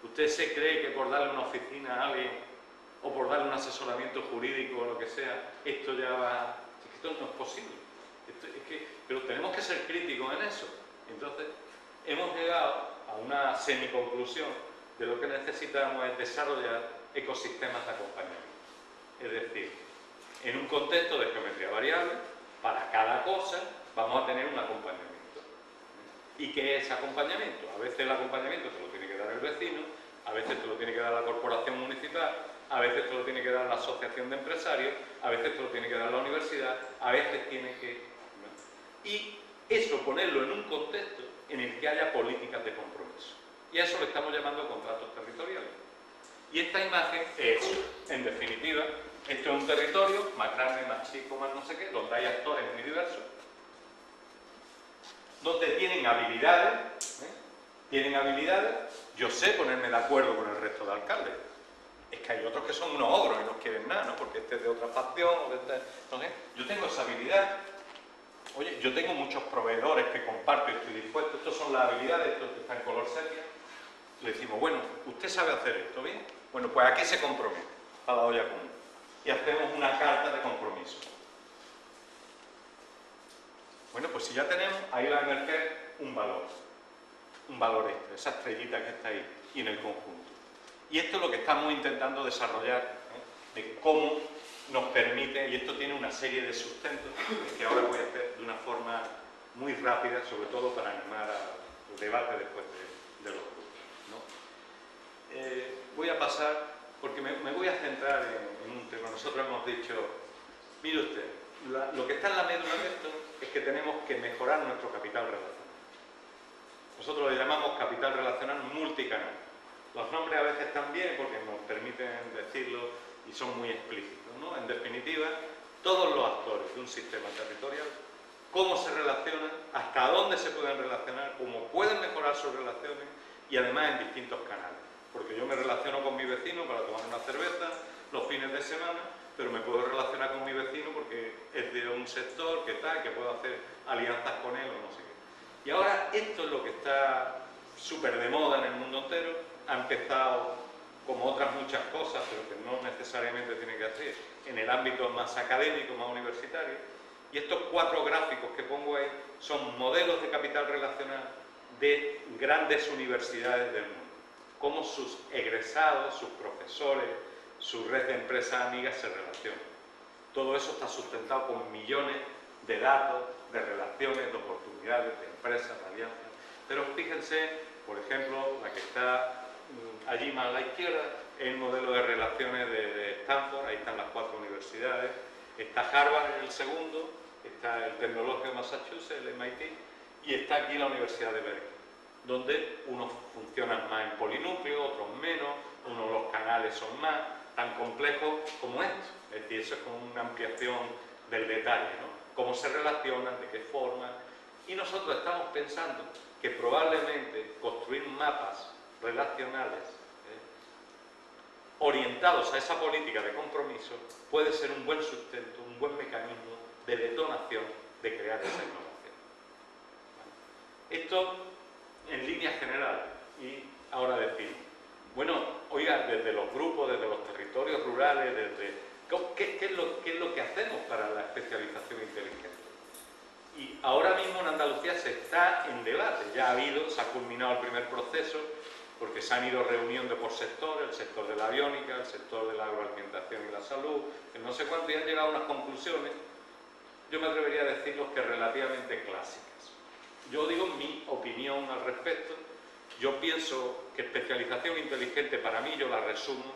C: ¿Usted se cree que por darle una oficina a alguien o por darle un asesoramiento jurídico o lo que sea, esto ya va? Es que esto no es posible. Pero tenemos que ser críticos en eso. Entonces, hemos llegado a una semiconclusión de lo que necesitamos es desarrollar ecosistemas de acompañamiento. Es decir, en un contexto de geometría variable, para cada cosa vamos a tener un acompañamiento. ¿Y qué es acompañamiento? A veces el acompañamiento te lo tiene que dar el vecino, a veces te lo tiene que dar la corporación municipal, a veces te lo tiene que dar la asociación de empresarios, a veces te lo tiene que dar la universidad, a veces tiene que... Y eso ponerlo en un contexto en el que haya políticas de compromiso. Y a eso le estamos llamando contratos territoriales. Y esta imagen es, en definitiva, esto es un territorio, más grande, más chico, más no sé qué, donde hay actores muy diversos, donde tienen habilidades, yo sé ponerme de acuerdo con el resto de alcaldes. Es que hay otros que son unos ogros y no quieren nada, ¿no? Porque este es de otra facción, o de este, no sé. Yo tengo esa habilidad. Oye, yo tengo muchos proveedores que comparto y estoy dispuesto. Estas son las habilidades, esto está en color sepia. Le decimos, bueno, usted sabe hacer esto, ¿bien? Bueno, pues aquí se compromete a la olla común. Y hacemos una carta de compromiso. Bueno, pues si ya tenemos, ahí va a emerger un valor extra, esa estrellita que está ahí, y en el conjunto. Y esto es lo que estamos intentando desarrollar, de cómo nos permite, y esto tiene una serie de sustentos que ahora voy a hacer de una forma muy rápida, sobre todo para animar al debate después de los grupos, ¿no? Voy a pasar, porque me voy a centrar en un tema. Nosotros hemos dicho, mire usted, lo que está en la médula de esto es que tenemos que mejorar nuestro capital relacional. Nosotros lo llamamos capital relacional multicanal. Los nombres a veces están bien porque nos permiten decirlo y son muy explícitos, ¿no? En definitiva, todos los actores de un sistema territorial cómo se relacionan, hasta dónde se pueden relacionar, cómo pueden mejorar sus relaciones y además en distintos canales. Porque yo me relaciono con mi vecino para tomar una cerveza los fines de semana, pero me puedo relacionar con mi vecino porque es de un sector que tal, que puedo hacer alianzas con él o no sé qué. Y ahora esto es lo que está súper de moda en el mundo entero. Ha empezado, como otras muchas cosas, pero que no necesariamente tiene que hacer, en el ámbito más académico, más universitario. Y estos 4 gráficos que pongo ahí son modelos de capital relacional de grandes universidades del mundo. Cómo sus egresados, sus profesores, su red de empresas amigas se relacionan. Todo eso está sustentado con millones de datos, de relaciones, de oportunidades, de empresas, de alianzas. Pero fíjense, por ejemplo, la que está allí más a la izquierda, es el modelo de relaciones de Stanford. Ahí están las 4 universidades. Está Harvard en el segundo, está el Tecnológico de Massachusetts, el MIT, y está aquí la Universidad de Berkeley, donde unos funcionan más en polinúcleo, otros menos, unos los canales son más, tan complejos como estos. Es decir, eso es como una ampliación del detalle, ¿no? Cómo se relacionan, de qué forma. Y nosotros estamos pensando que probablemente construir mapas relacionales orientados a esa política de compromiso puede ser un buen sustento, un buen mecanismo de detonación de crear esa innovación. ¿Vale? Esto en líneas generales. Y ahora decir, bueno, oiga, desde los grupos, desde los territorios rurales, ¿qué es lo que hacemos para la especialización inteligente? Y ahora mismo en Andalucía se está en debate. Ya se ha culminado el primer proceso, porque se han ido reuniendo por sector, el sector de la aviónica, el sector de la agroalimentación y la salud, el no sé cuánto, y han llegado a unas conclusiones, yo me atrevería a decirlos que relativamente clásicas. Yo digo mi opinión al respecto. Yo pienso que especialización inteligente, para mí, yo la resumo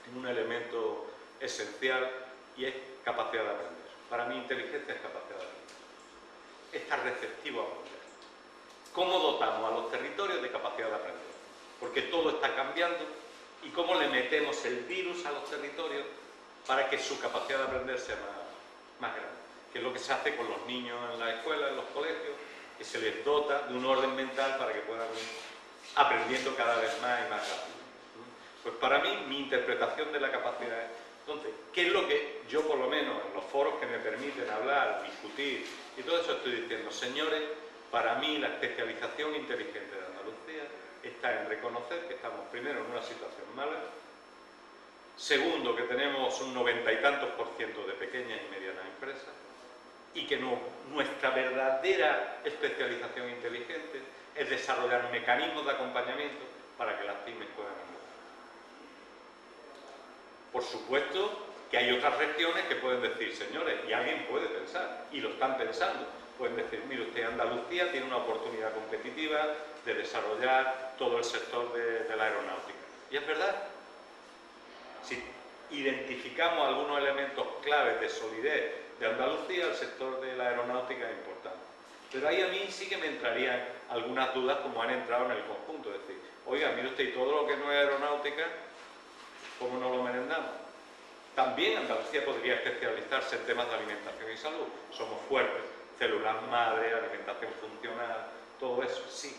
C: en un elemento esencial, y es capacidad de aprender. Para mí, inteligencia es capacidad de aprender. Estar receptivo a aprender. ¿Cómo dotamos a los territorios de capacidad de aprender? Porque todo está cambiando, y cómo le metemos el virus a los territorios para que su capacidad de aprender sea más grande. Que es lo que se hace con los niños en la escuela, en los colegios, que se les dota de un orden mental para que puedan ir aprendiendo cada vez más y más rápido. Pues para mí, mi interpretación de la capacidad es, entonces, ¿qué es lo que yo, por lo menos, en los foros que me permiten hablar, discutir, y todo eso estoy diciendo? Señores, para mí la especialización inteligente de Andalucía está en reconocer que estamos, primero, en una situación mala, segundo, que tenemos un 90 y tantos % de pequeñas y medianas empresas, y que nuestra verdadera especialización inteligente es desarrollar mecanismos de acompañamiento para que las pymes puedan ayudar. Por supuesto que hay otras regiones que pueden decir, señores, y alguien puede pensar, y lo están pensando, pueden decir, mire usted, Andalucía tiene una oportunidad competitiva de desarrollar todo el sector de la aeronáutica. Y es verdad, si identificamos algunos elementos claves de solidez de Andalucía, el sector de la aeronáutica es importante. Pero ahí a mí sí que me entrarían algunas dudas, como han entrado en el conjunto. Es decir, oiga, mire usted, y todo lo que no es aeronáutica, ¿cómo no lo merendamos? También Andalucía podría especializarse en temas de alimentación y salud. Somos fuertes, células madre, alimentación funcional, todo eso, sí.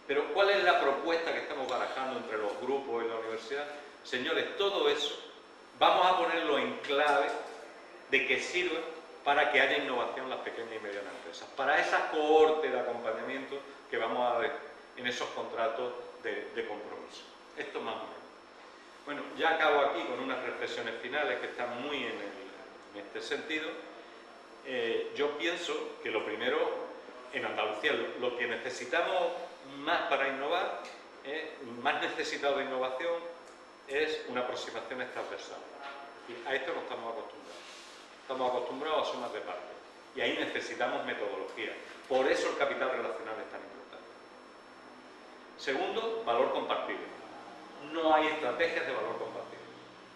C: Pero ¿cuál es la propuesta que estamos barajando entre los grupos y la universidad? Señores, todo eso vamos a ponerlo en clave de que sirva para que haya innovación en las pequeñas y medianas empresas, para esa cohorte de acompañamiento que vamos a ver en esos contratos de compromiso. Esto más o menos. Bueno, ya acabo aquí con unas reflexiones finales que están muy en este sentido. Yo pienso que lo primero, en Andalucía, lo que necesitamos más para innovar, más necesitado de innovación, es una aproximación transversal. Y a esto no estamos acostumbrados. Estamos acostumbrados a sumas de partes. Y ahí necesitamos metodología. Por eso el capital relacional es tan importante. Segundo, valor compartido. No hay estrategias de valor compartido.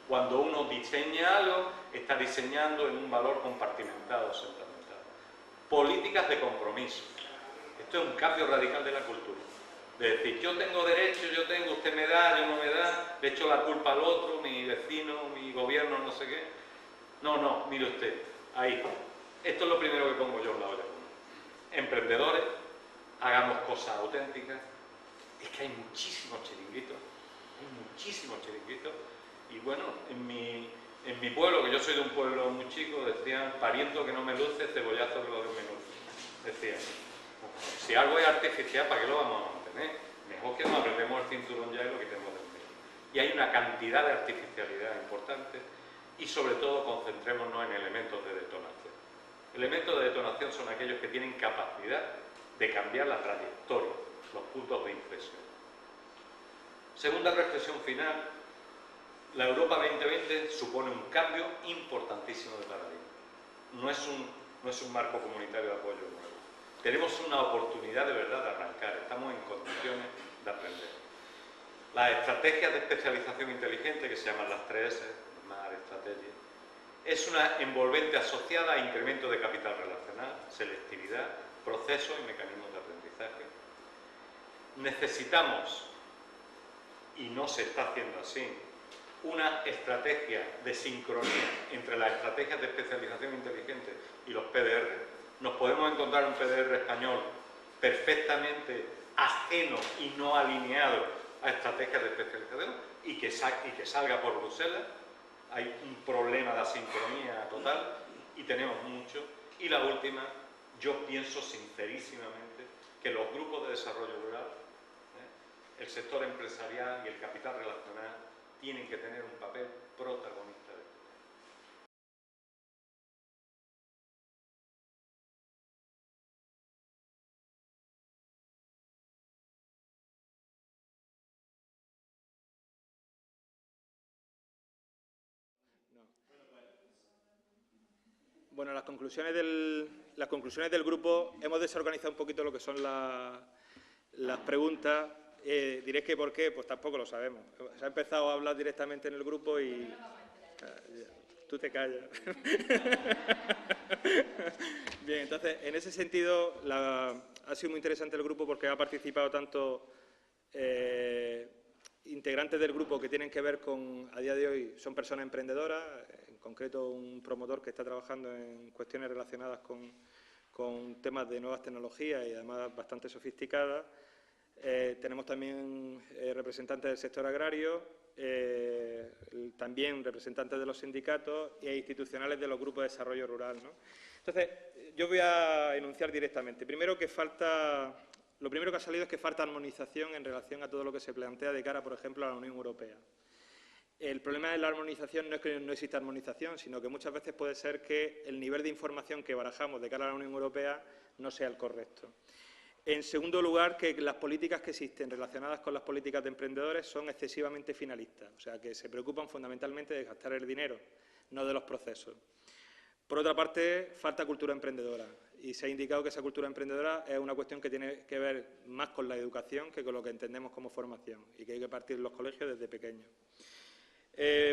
C: Cuando uno diseña algo, está diseñando en un valor compartimentado, centralizado. Políticas de compromiso. Esto es un cambio radical de la cultura. De decir, yo tengo derecho, usted me da, yo no me da, le echo la culpa al otro, mi vecino, mi gobierno, no sé qué. No, mire usted, ahí. Esto es lo primero que pongo yo en la olla. emprendedores, hagamos cosas auténticas. Es que hay muchísimos chiringuitos, y bueno, en mi pueblo, que yo soy de un pueblo muy chico, decían, pariento que no me luce, cebollazo que lo desmenuce. Decían, si algo es artificial, ¿para qué lo vamos a mantener? Mejor que nos apretemos el cinturón ya y lo quitemos del medio. Y hay una cantidad de artificialidad importante y sobre todo concentrémonos en elementos de detonación. Elementos de detonación son aquellos que tienen capacidad de cambiar la trayectoria, los puntos de inflexión. Segunda reflexión final, la Europa 2020 supone un cambio importantísimo de paradigma. No es un marco comunitario de apoyo nuevo. Tenemos una oportunidad de verdad de arrancar, estamos en condiciones de aprender. Las estrategias de especialización inteligente, que se llaman las 3S, SMART Strategy, es una envolvente asociada a incremento de capital relacional, selectividad, procesos y mecanismos de aprendizaje. Necesitamos, y no se está haciendo así, una estrategia de sincronía entre las estrategias de especialización inteligente y los PDR. Nos podemos encontrar un PDR español perfectamente ajeno y no alineado a estrategias de especialización y que salga por Bruselas. Hay un problema de asincronía total y tenemos mucho. Y la última, yo pienso sincerísimamente que los grupos de desarrollo rural, el sector empresarial y el capital relacional tienen que tener un papel protagonista.
D: Bueno, las conclusiones del grupo, hemos desorganizado un poquito lo que son las preguntas. Diréis que por qué, pues tampoco lo sabemos. Se ha empezado a hablar directamente en el grupo y... tú te callas. Bien, entonces, en ese sentido, ha sido muy interesante el grupo porque ha participado tanto integrantes del grupo que tienen que ver con, a día de hoy, son personas emprendedoras, en concreto un promotor que está trabajando en cuestiones relacionadas con temas de nuevas tecnologías y además bastante sofisticadas. Tenemos también representantes del sector agrario, también representantes de los sindicatos e institucionales de los grupos de desarrollo rural, ¿no? Entonces, yo voy a enunciar directamente. Lo primero que ha salido es que falta armonización en relación a todo lo que se plantea de cara, por ejemplo, a la Unión Europea. El problema de la armonización no es que no exista armonización, sino que muchas veces puede ser que el nivel de información que barajamos de cara a la Unión Europea no sea el correcto. En segundo lugar, que las políticas que existen relacionadas con las políticas de emprendedores son excesivamente finalistas, o sea, que se preocupan fundamentalmente de gastar el dinero, no de los procesos. Por otra parte, falta cultura emprendedora y se ha indicado que esa cultura emprendedora es una cuestión que tiene que ver más con la educación que con lo que entendemos como formación y que hay que partir en los colegios desde pequeños.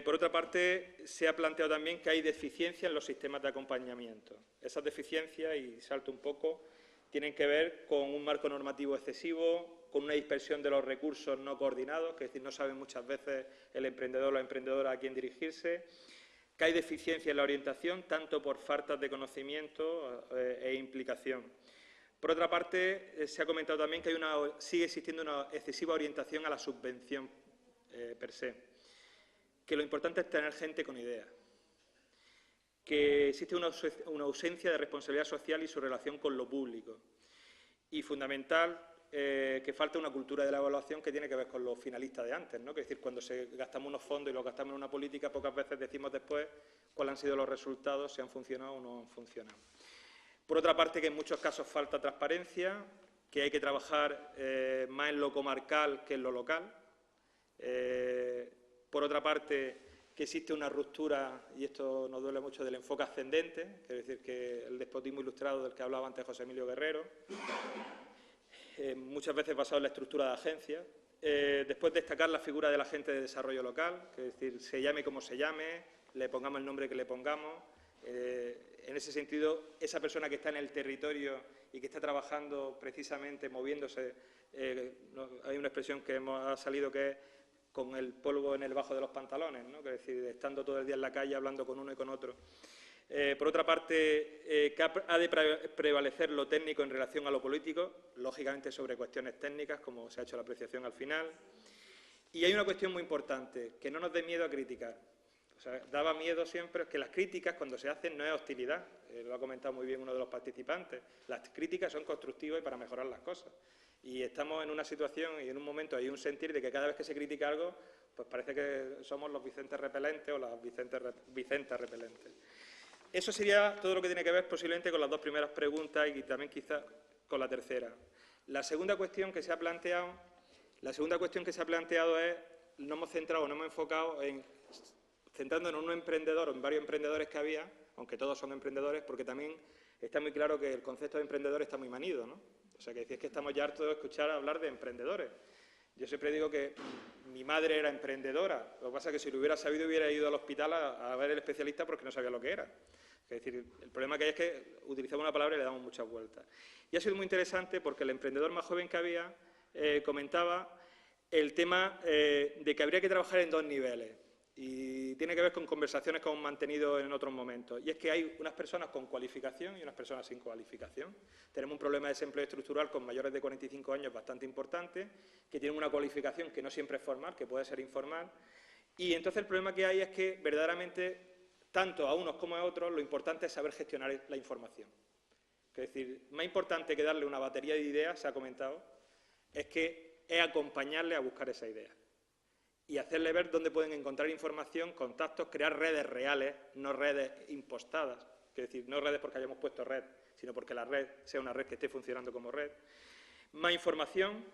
D: Por otra parte, se ha planteado también que hay deficiencias en los sistemas de acompañamiento. Esas deficiencias, y salto un poco, tienen que ver con un marco normativo excesivo, con una dispersión de los recursos no coordinados, que es decir, no saben muchas veces el emprendedor o la emprendedora a quién dirigirse, que hay deficiencia en la orientación, tanto por faltas de conocimiento e implicación. Por otra parte, se ha comentado también que sigue existiendo una excesiva orientación a la subvención per se, que lo importante es tener gente con ideas, que existe una ausencia de responsabilidad social y su relación con lo público, y fundamental, que falta una cultura de la evaluación que tiene que ver con los finalistas de antes, ¿no? Que es decir, cuando gastamos unos fondos y los gastamos en una política, pocas veces decimos después cuáles han sido los resultados, si han funcionado o no han funcionado. Por otra parte, que en muchos casos falta transparencia, que hay que trabajar más en lo comarcal que en lo local. Por otra parte, que existe una ruptura, y esto nos duele mucho, del enfoque ascendente, que es decir, que el despotismo ilustrado del que hablaba antes José Emilio Guerrero, muchas veces basado en la estructura de agencias. Después destacar la figura del agente de desarrollo local, que es decir, se llame como se llame, le pongamos el nombre que le pongamos. En ese sentido, esa persona que está en el territorio y que está trabajando precisamente, moviéndose, hay una expresión que ha salido que es con el polvo en el bajo de los pantalones, ¿no? Que es decir, estando todo el día en la calle hablando con uno y con otro. Por otra parte, que ha de prevalecer lo técnico en relación a lo político, lógicamente sobre cuestiones técnicas, como se ha hecho la apreciación al final. Y hay una cuestión muy importante, que no nos dé miedo a criticar. O sea, daba miedo siempre que las críticas, cuando se hacen, no es hostilidad. Lo ha comentado muy bien uno de los participantes. Las críticas son constructivas y para mejorar las cosas. Y estamos en una situación y en un momento hay un sentir de que cada vez que se critica algo, pues parece que somos los Vicentes repelentes o las Vicentas repelentes. Eso sería todo lo que tiene que ver posiblemente con las dos primeras preguntas y también quizás con la tercera. La segunda cuestión que se ha planteado es, nos hemos centrado, nos hemos enfocado en, centrándonos en un emprendedor o en varios emprendedores que había, aunque todos son emprendedores, porque también está muy claro que el concepto de emprendedor está muy manido, ¿no? O sea, que es que estamos ya hartos de escuchar hablar de emprendedores. Yo siempre digo que mi madre era emprendedora, lo que pasa es que si lo hubiera sabido hubiera ido al hospital a ver el especialista porque no sabía lo que era. Es decir, el problema que hay es que utilizamos una palabra y le damos muchas vueltas. Y ha sido muy interesante porque el emprendedor más joven que había comentaba el tema de que habría que trabajar en dos niveles. Y tiene que ver con conversaciones que hemos mantenido en otros momentos. Y es que hay unas personas con cualificación y unas personas sin cualificación. Tenemos un problema de desempleo estructural con mayores de 45 años bastante importante, que tienen una cualificación que no siempre es formal, que puede ser informal. Y entonces el problema que hay es que verdaderamente, tanto a unos como a otros, lo importante es saber gestionar la información. Es decir, más importante que darle una batería de ideas, se ha comentado, es acompañarle a buscar esa idea. Y hacerle ver dónde pueden encontrar información, contactos, crear redes reales, no redes impostadas. Es decir, no redes porque hayamos puesto red, sino porque la red sea una red que esté funcionando como red. Más información,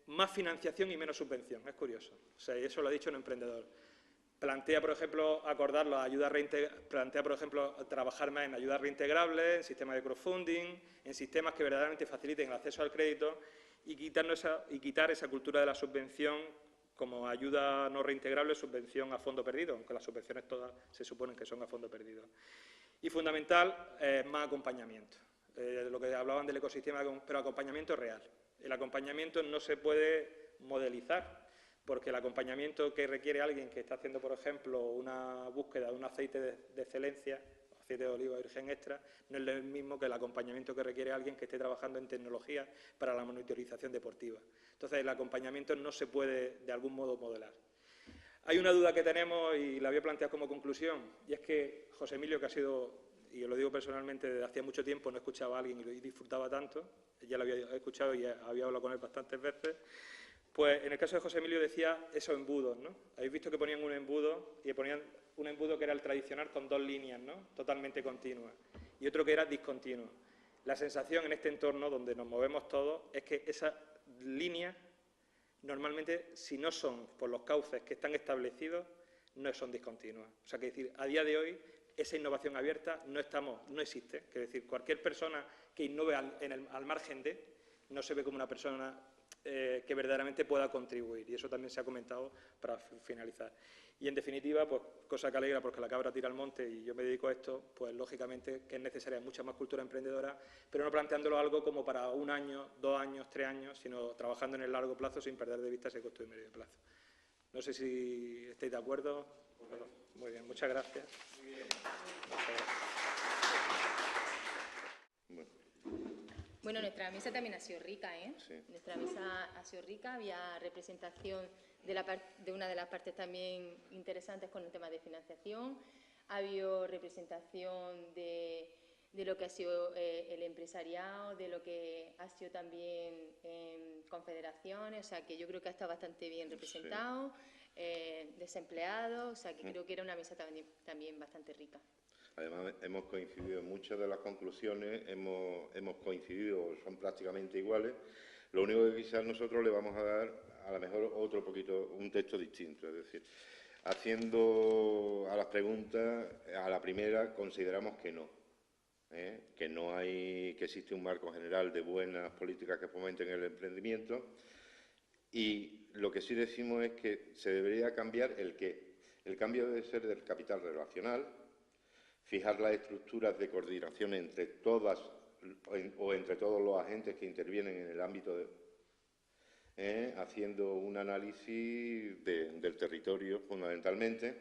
D: más financiación y menos subvención. Es curioso. O sea, y eso lo ha dicho un emprendedor. Plantea, por ejemplo, acordar las ayudas plantea, por ejemplo, trabajar más en ayudas reintegrables, en sistemas de crowdfunding, en sistemas que verdaderamente faciliten el acceso al crédito y quitar esa cultura de la subvención como ayuda no reintegrable, subvención a fondo perdido, aunque las subvenciones todas se suponen que son a fondo perdido. Y fundamental, más acompañamiento. Lo que hablaban del ecosistema, pero acompañamiento real. El acompañamiento no se puede modelizar, porque el acompañamiento que requiere alguien que está haciendo, por ejemplo, una búsqueda de un aceite de excelencia, aceite de oliva virgen extra, no es lo mismo que el acompañamiento que requiere alguien que esté trabajando en tecnología para la monitorización deportiva. Entonces, el acompañamiento no se puede, de algún modo, modelar. Hay una duda que tenemos y la voy a plantear como conclusión, y es que José Emilio, que ha sido, y lo digo personalmente, desde hacía mucho tiempo no escuchaba a alguien y disfrutaba tanto, ya lo había escuchado y había hablado con él bastantes veces. Pues en el caso de José Emilio decía esos embudos, ¿no? Habéis visto que ponían un embudo y ponían un embudo que era el tradicional con dos líneas, ¿no? Totalmente continuas, y otro que era discontinuo. La sensación en este entorno donde nos movemos todos es que esas líneas normalmente, si no son por los cauces que están establecidos, no son discontinuas. O sea, que decir, a día de hoy esa innovación abierta no existe. Es decir, cualquier persona que innove al margen de, no se ve como una persona que verdaderamente pueda contribuir, y eso también se ha comentado para finalizar. Y en definitiva, pues cosa que alegra porque la cabra tira al monte y yo me dedico a esto, pues lógicamente que es necesaria mucha más cultura emprendedora, pero no planteándolo algo como para 1 año, 2 años, 3 años, sino trabajando en el largo plazo sin perder de vista ese costo de medio plazo. No sé si estáis de acuerdo. Bueno, muy bien, muchas gracias.
E: Bueno, nuestra mesa también ha sido rica, ¿eh?
F: Sí.
E: Nuestra mesa ha sido rica, había representación de una de las partes también interesantes con el tema de financiación, ha habido representación de lo que ha sido el empresariado, de lo que ha sido también confederaciones, o sea que yo creo que ha estado bastante bien representado, desempleados, o sea que creo que era una mesa también bastante rica.
F: Además, hemos coincidido en muchas de las conclusiones, hemos coincidido, son prácticamente iguales. Lo único que quizás nosotros le vamos a dar, a lo mejor, un texto distinto. Es decir, haciendo a las preguntas, a la primera consideramos que no. Que existe un marco general de buenas políticas que fomenten el emprendimiento. Y lo que sí decimos es que se debería cambiar el qué. El cambio debe ser del capital relacional, fijar las estructuras de coordinación entre todas o entre todos los agentes que intervienen en el ámbito haciendo un análisis del territorio fundamentalmente,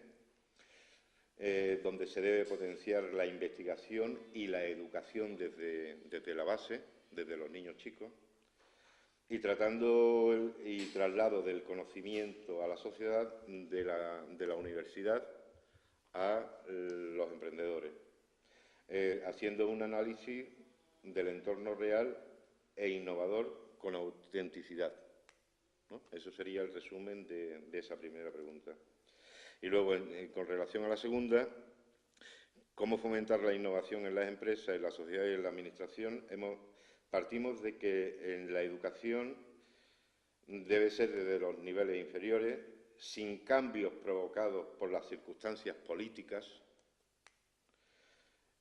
F: donde se debe potenciar la investigación y la educación desde la base, desde los niños chicos, y tratando y traslado del conocimiento a la sociedad de la universidad a los emprendedores, haciendo un análisis del entorno real e innovador con autenticidad, ¿no? Eso sería el resumen de esa primera pregunta. Y luego, con relación a la segunda, ¿cómo fomentar la innovación en las empresas, en la sociedad y en la administración? Partimos de que en la educación debe ser desde los niveles inferiores, sin cambios provocados por las circunstancias políticas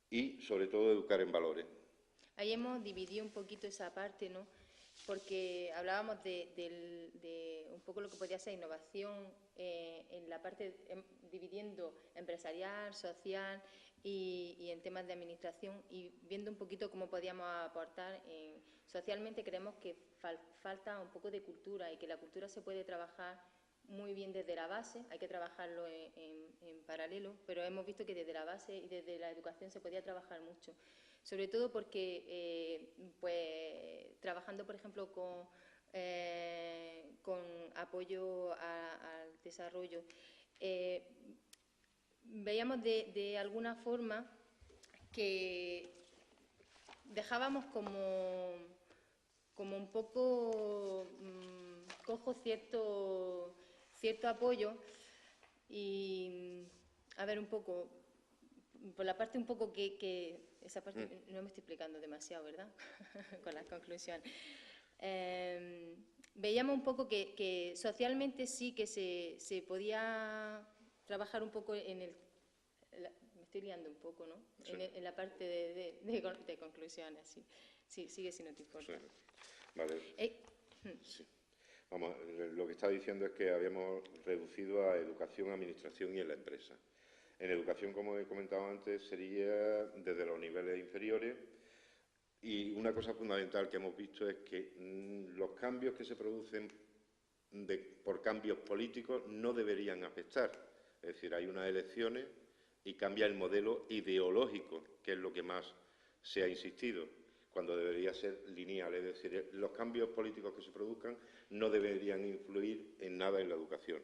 F: y, sobre todo, educar en valores.
E: Ahí hemos dividido un poquito esa parte, ¿no? Porque hablábamos de un poco lo que podría ser innovación en la parte, dividiendo empresarial, social y en temas de administración, y viendo un poquito cómo podíamos aportar. Socialmente creemos que falta un poco de cultura, y que la cultura se puede trabajar muy bien desde la base, hay que trabajarlo en paralelo, pero hemos visto que desde la base y desde la educación se podía trabajar mucho. Sobre todo porque, pues, trabajando, por ejemplo, con apoyo al desarrollo, veíamos de alguna forma que dejábamos como un poco cojo cierto apoyo, y a ver, un poco por la parte un poco que esa parte no me estoy explicando demasiado, ¿verdad? Con las conclusiones. Veíamos un poco que socialmente sí que se podía trabajar un poco me estoy liando un poco, ¿no? Sí. En la parte de conclusiones, sí. Sí, sigue si no te importa.
F: Sí. Vale. Sí. Vamos, lo que está diciendo es que habíamos reducido a educación, administración y en la empresa. En educación, como he comentado antes, sería desde los niveles inferiores, y una cosa fundamental que hemos visto es que los cambios que se producen por cambios políticos no deberían afectar. Es decir, hay unas elecciones y cambia el modelo ideológico, que es lo que más se ha insistido, cuando debería ser lineal. Es decir, los cambios políticos que se produzcan no deberían influir en nada en la educación.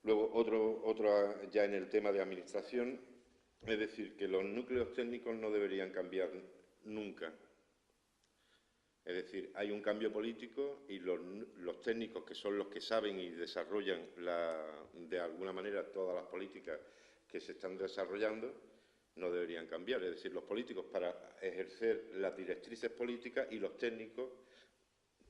F: Luego, otro ya en el tema de administración, es decir, que los núcleos técnicos no deberían cambiar nunca. Es decir, hay un cambio político y los técnicos, que son los que saben y desarrollan de alguna manera todas las políticas que se están desarrollando, no deberían cambiar. Es decir, los políticos para ejercer las directrices políticas y los técnicos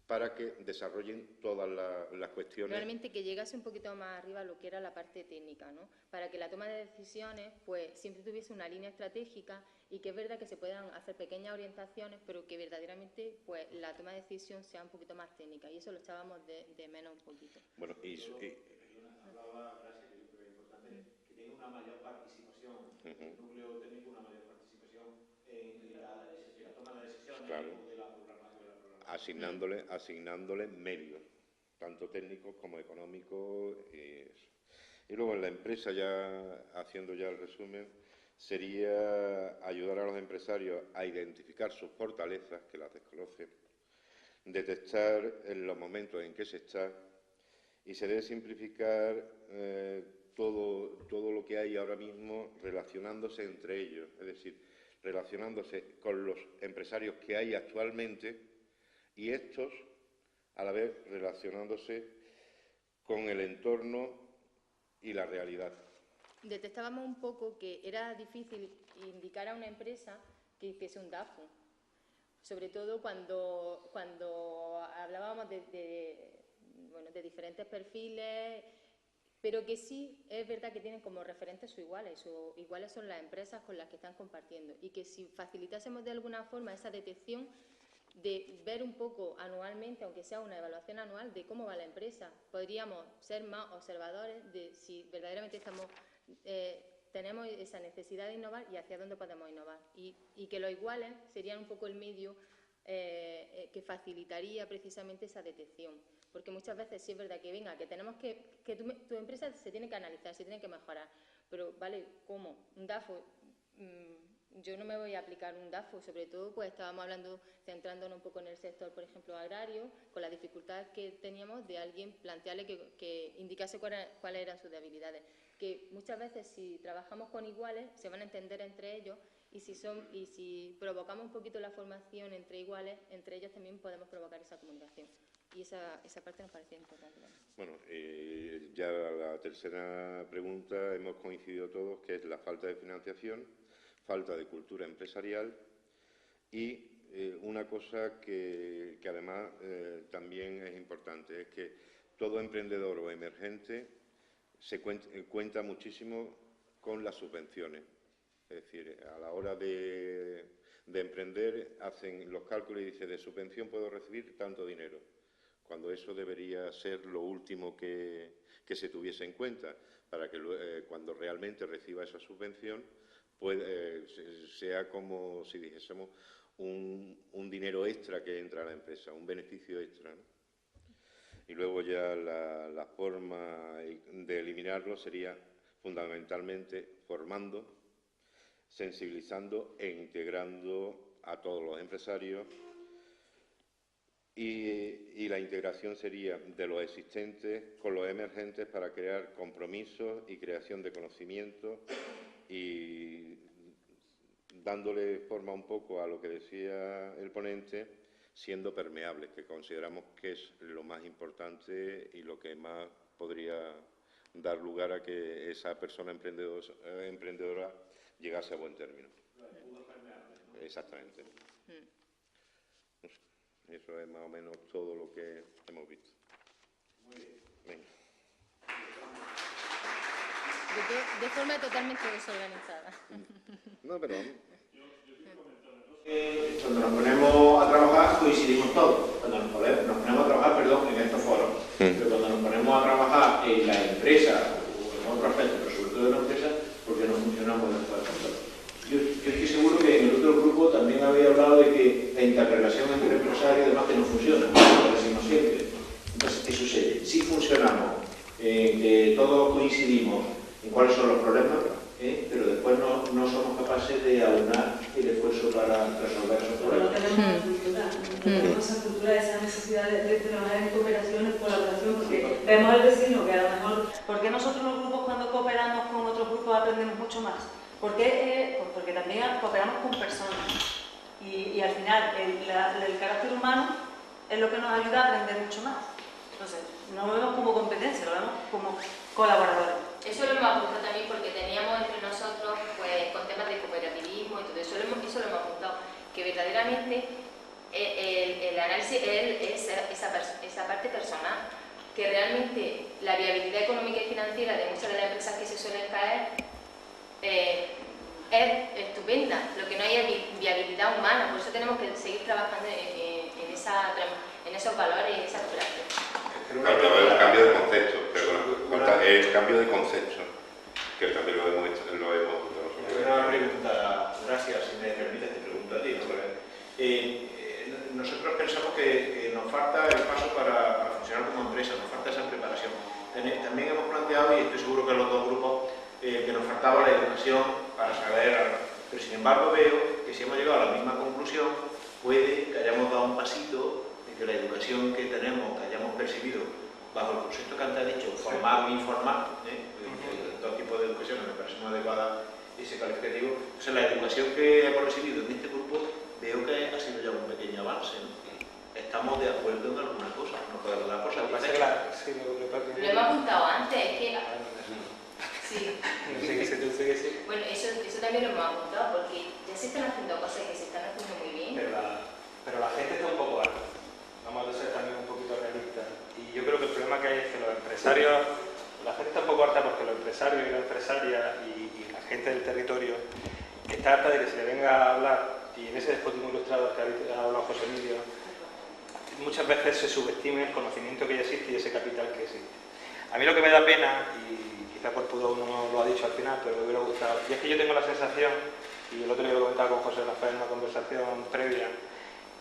F: para que desarrollen todas las cuestiones.
E: Realmente que llegase un poquito más arriba lo que era la parte técnica, ¿no? Para que la toma de decisiones pues siempre tuviese una línea estratégica, y que es verdad que se puedan hacer pequeñas orientaciones, pero que verdaderamente pues la toma de decisión sea un poquito más técnica, y eso lo echábamos de menos un poquito.
F: Bueno,
G: hablaba, gracias, que yo creo que es importante, que tenga una mayor participación, el núcleo técnico, una mayor participación en la toma de decisiones, claro, o de la programación.
F: Asignándole medios, tanto técnicos como económicos. Y luego en la empresa, ya haciendo ya el resumen, sería ayudar a los empresarios a identificar sus fortalezas, que las desconocen, detectar en los momentos en que se está, y se debe simplificar todo lo que hay ahora mismo relacionándose entre ellos, es decir, relacionándose con los empresarios que hay actualmente, y estos, a la vez, relacionándose con el entorno y la realidad.
E: Detectábamos un poco que era difícil indicar a una empresa que hiciese un DAFO, sobre todo cuando hablábamos de diferentes perfiles, pero que sí es verdad que tienen como referentes sus iguales son las empresas con las que están compartiendo, y que si facilitásemos de alguna forma esa detección, de ver un poco anualmente, aunque sea una evaluación anual, de cómo va la empresa, podríamos ser más observadores de si verdaderamente tenemos esa necesidad de innovar y hacia dónde podemos innovar. Y que los iguales serían un poco el medio que facilitaría precisamente esa detección. Porque muchas veces sí es verdad que tenemos que tu empresa se tiene que analizar, se tiene que mejorar, Pero, vale, ¿cómo? Un DAFO. Yo no me voy a aplicar un DAFO, sobre todo pues estábamos hablando, centrándonos un poco en el sector, por ejemplo, agrario, con la dificultad que teníamos de alguien plantearle que indicase cuáles eran sus debilidades. Que muchas veces si trabajamos con iguales se van a entender entre ellos y si provocamos un poquito la formación entre iguales, entre ellos también podemos provocar esa comunicación. Y esa parte nos parecía importante.
F: Bueno, ya la tercera pregunta hemos coincidido todos, que es la falta de financiación, falta de cultura empresarial y una cosa que además también es importante, es que todo emprendedor o emergente se cuenta muchísimo con las subvenciones. Es decir, a la hora de emprender hacen los cálculos y dicen, de subvención puedo recibir tanto dinero, cuando eso debería ser lo último que se tuviese en cuenta, para que cuando realmente reciba esa subvención sea como si dijésemos un dinero extra que entra a la empresa, un beneficio extra, ¿no? Y luego ya la forma de eliminarlo sería fundamentalmente formando, sensibilizando e integrando a todos los empresarios, y la integración sería de los existentes con los emergentes para crear compromisos y creación de conocimiento y dándole forma un poco a lo que decía el ponente, siendo permeables, que consideramos que es lo más importante y lo que más podría dar lugar a que esa persona emprendedora llegase a buen término. Exactamente. Eso es más o menos todo lo que hemos visto.
G: Muy bien.
F: Venga.
E: De forma totalmente desorganizada.
F: No, pero...
G: Cuando nos ponemos a trabajar coincidimos todos. Cuando nos ponemos a trabajar, en estos foros. Pero cuando nos ponemos a trabajar en la empresa o en otro aspecto, pero sobre todo en la empresa, porque no funcionamos después de todo. Yo estoy seguro que en el otro grupo también había hablado de que la interrelación entre empresarios y demás que no funciona, lo decimos siempre. Entonces, ¿qué sucede? Si funcionamos, que todos coincidimos en cuáles son los problemas, pero después no somos capaces de aunar el esfuerzo para resolver esos problemas.
H: No tenemos la cultura, no tenemos esa cultura, esa necesidad de trabajar en cooperación, en colaboración, porque vemos al vecino que a lo mejor... ¿Por qué nosotros los grupos cuando cooperamos con otros grupos aprendemos mucho más? Porque también cooperamos con personas y al final el carácter humano es lo que nos ayuda a aprender mucho más. Entonces, no lo vemos como competencia, lo vemos como colaboradores.
E: Eso lo hemos apuntado también porque teníamos entre nosotros, pues, con temas de cooperativismo y todo eso, eso lo hemos apuntado, que verdaderamente el análisis es esa parte personal, que realmente la viabilidad económica y financiera de muchas de las empresas que se suelen caer es estupenda, lo que no hay es viabilidad humana, por eso tenemos que seguir trabajando en esos valores y en esa cooperación.
F: El cambio de concepto, perdona, el cambio de concepto, que también lo hemos hecho.
G: Una pregunta, gracias, si me permites, te pregunto a ti. Nosotros pensamos que nos falta el paso para funcionar como empresa, nos falta esa preparación. También hemos planteado, y estoy seguro que los dos grupos, que nos faltaba la educación para saber, pero sin embargo veo que si hemos llegado a la misma conclusión, puede que hayamos dado un pasito de que la educación que tenemos, que hayamos percibido bajo el concepto que antes ha dicho, formar o informar, dos tipos de educación me parece muy adecuada ese calificativo. Entonces la educación que hemos recibido en este grupo veo que ha sido ya un pequeño avance, ¿no? Estamos de acuerdo en algunas cosas, no podemos dar por satisfechos.
E: Lo hemos apuntado antes, es que... Sí. Bueno, eso también lo hemos apuntado porque ya se están haciendo cosas que se están haciendo muy bien.
D: Pero la gente está un poco harta. Vamos a ser también un poquito realistas. Y yo creo que el problema que hay es que los empresarios, la gente está un poco harta porque los empresarios y las empresarias y la gente del territorio está harta de que se le venga a hablar, y en ese despotismo ilustrado que ha hablado José Emilio, muchas veces se subestima el conocimiento que ya existe y ese capital que existe. A mí lo que me da pena, y quizá por pudor uno lo ha dicho al final, pero me hubiera gustado, y es que yo tengo la sensación, y el otro día lo comentaba con José Rafael en una conversación previa,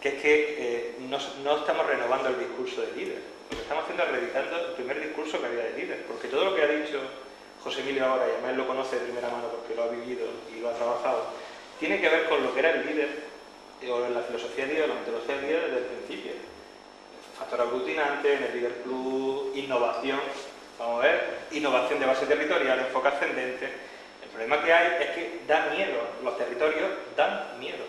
D: que es que no estamos renovando el discurso de líder. Lo que estamos haciendo es reeditando el primer discurso que había de líder, porque todo lo que ha dicho José Emilio ahora, y además él lo conoce de primera mano porque lo ha vivido y lo ha trabajado, tiene que ver con lo que era el líder, o en la filosofía del líder, la metodología del líder desde el principio. Factor aglutinante, en el Líder Plus, innovación, vamos a ver, innovación de base territorial, enfoque ascendente. El problema que hay es que da miedo, los territorios dan miedo.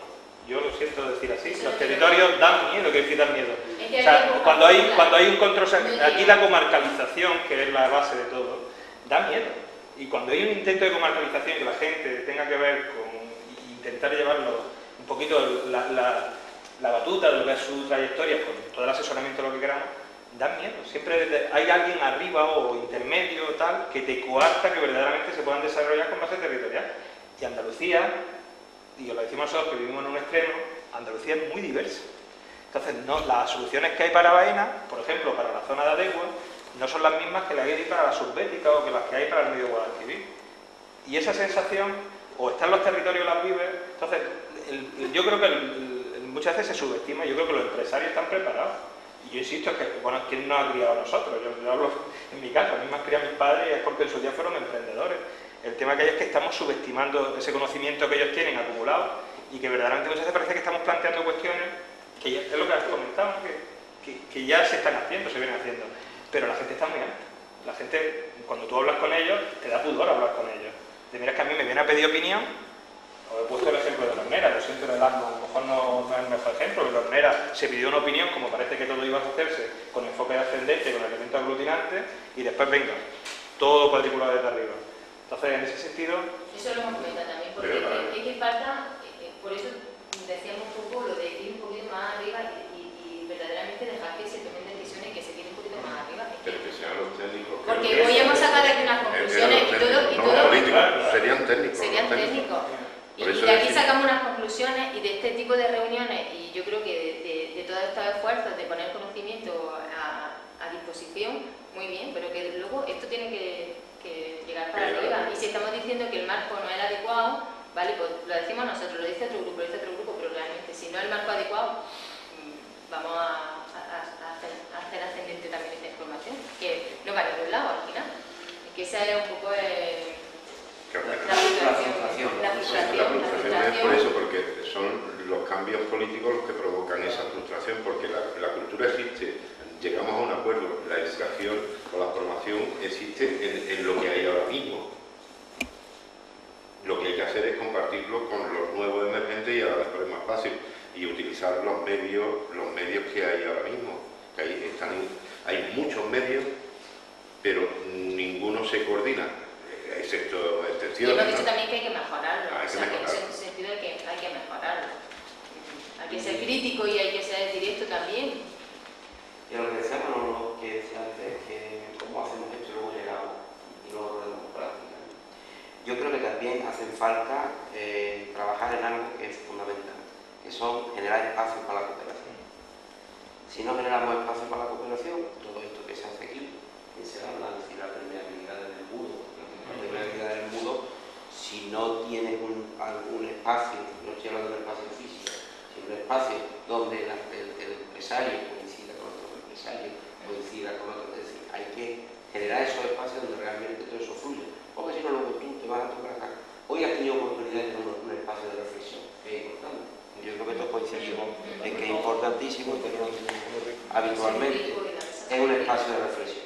D: Yo lo siento decir así, los territorios dan miedo, que dan miedo. O sea, cuando hay un control, aquí la comarcalización, que es la base de todo, da miedo. Y cuando hay un intento de comarcalización que la gente tenga que ver con intentar llevarlo un poquito la batuta de lo que es su trayectoria, con todo el asesoramiento, lo que queramos, da miedo. Siempre hay alguien arriba o intermedio o tal que te coarta que verdaderamente se puedan desarrollar con base territorial. Y Andalucía, y os lo decimos nosotros que vivimos en un extremo, Andalucía es muy diversa. Entonces, no, las soluciones que hay para Baena, por ejemplo, para la zona de Adegua, no son las mismas que las que hay para la subbética o que las que hay para el medio Guadalquivir. Y esa sensación, o está en los territorios las vive, entonces, yo creo que muchas veces se subestima, yo creo que los empresarios están preparados. Y yo insisto, es que, bueno, ¿quién nos ha criado a nosotros? Yo hablo en mi caso, a mí me han criado mis padres y es porque en su día fueron emprendedores. El tema que hay es que estamos subestimando ese conocimiento que ellos tienen acumulado y que verdaderamente muchas veces parece que estamos planteando cuestiones que ya, es lo que has comentado, que ya se están haciendo, se vienen haciendo. Pero la gente está muy alta. La gente, cuando tú hablas con ellos, te da pudor hablar con ellos. De mira, es que a mí me viene a pedir opinión. Os he puesto el ejemplo de la hornera, lo siento en el alma, a lo mejor no es el mejor ejemplo, pero la hornera se pidió una opinión, como parece que todo iba a hacerse con enfoque ascendente, con elementos aglutinantes, y después venga, todo cuadriculado desde arriba. Entonces, en ese sentido...
E: Eso lo hemos comentado también, porque es que falta, por eso decíamos un poco lo de ir un poquito más arriba y verdaderamente dejar que se tomen decisiones y que se tiren un poquito más arriba.
F: Pero que sean los técnicos.
E: Porque hoy hemos sacado aquí unas conclusiones y todo...
F: políticos, serían técnicos.
E: Serían técnicos. Y de aquí sacamos unas conclusiones y de este tipo de reuniones, y yo creo que de todos estos esfuerzos de poner conocimiento a disposición, muy bien, pero que luego esto tiene que llegar para arriba. Y si estamos diciendo que el marco no es el adecuado, vale, pues lo decimos nosotros, lo dice otro grupo, pero realmente si no es el marco adecuado, vamos a hacer ascendente también esta información, que no va a ningún lado al final. Que esa es un poco la frustración
F: es por eso, porque son los cambios políticos los que provocan esa frustración, porque la cultura existe, llegamos a un acuerdo, la educación o la formación existe en lo que hay ahora mismo. Lo que hay que hacer es compartirlo con los nuevos emergentes y a la vez es más fácil, y utilizar los medios que hay ahora mismo. Que hay muchos medios, pero ninguno se coordina, excepto excepciones.
E: Y hemos dicho también que hay que mejorarlo, o sea, que en ese sentido hay que mejorarlo. Hay que ser crítico y hay que ser directo también.
I: Y lo que decíamos, lo que decía antes, que cómo hacemos esto y luego llegamos y luego lo damos práctica. Yo creo que también hacen falta trabajar en algo que es fundamental, que son generar espacios para la cooperación. Si no generamos espacios para la cooperación, todo esto que se hace aquí, que se habla de la permeabilidad del mundo, si no tienes algún espacio, no estoy hablando de un espacio físico, sino un espacio donde el empresario coincida con otro empresario, coincida con otro, es decir, hay que generar esos espacios donde realmente todo eso fluye, porque si no luego tú te vas a tu casa. Hoy has tenido oportunidad de tener un espacio de reflexión, que es importante. Yo creo que todos coincidimos en que es importantísimo y que no lo tenemos habitualmente, es un espacio de reflexión.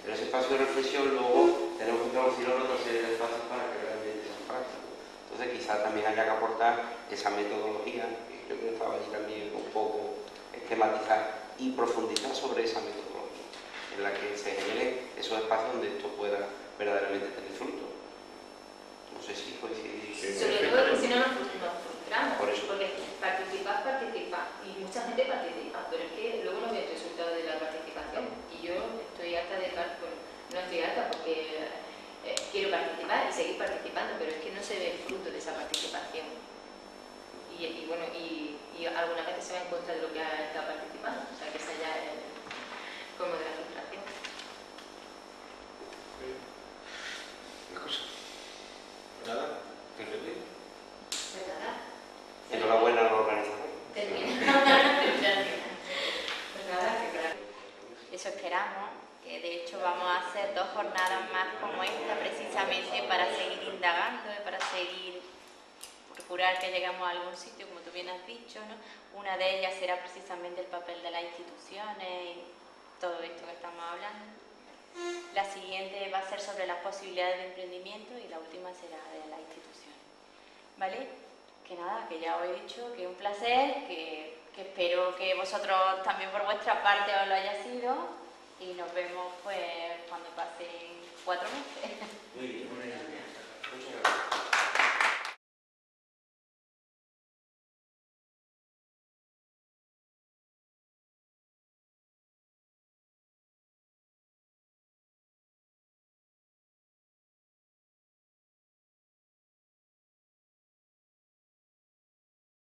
I: Pero ese espacio de reflexión luego tenemos que introducir otra serie de espacios para que realmente sean prácticos. Entonces quizás también haya que aportar esa metodología, que creo que estaba allí también un poco esquematizar y profundizar sobre esa metodología, en la que se generen esos espacios donde esto pueda verdaderamente tener fruto. No sé si coincidís.
E: Sobre todo que si no nos frustramos,
I: por eso.
E: porque participa, y mucha gente participa, pero es que luego no ve el resultado de la participación. Y yo estoy harta no estoy harta porque quiero participar y seguir participando, pero es que no se ve el fruto de esa participación. Y bueno, y algunas veces se va en contra de lo que ha estado participando, o sea que esa ya es como de la frustración.
I: Nada,
E: Pues nada.
I: enhorabuena a la organización.
E: Pues nada, que claro. Eso esperamos,
J: que de hecho vamos a hacer 2 jornadas más como esta, precisamente para seguir indagando y para seguir procurar que lleguemos a algún sitio, como tú bien has dicho, ¿no? Una de ellas será precisamente el papel de las instituciones y todo esto que estamos hablando. La siguiente va a ser sobre las posibilidades de emprendimiento y la última será de las instituciones. ¿Vale? Que nada, que ya os he dicho que es un placer, que espero que vosotros también por vuestra parte os lo haya sido y nos vemos pues cuando pasen 4 meses.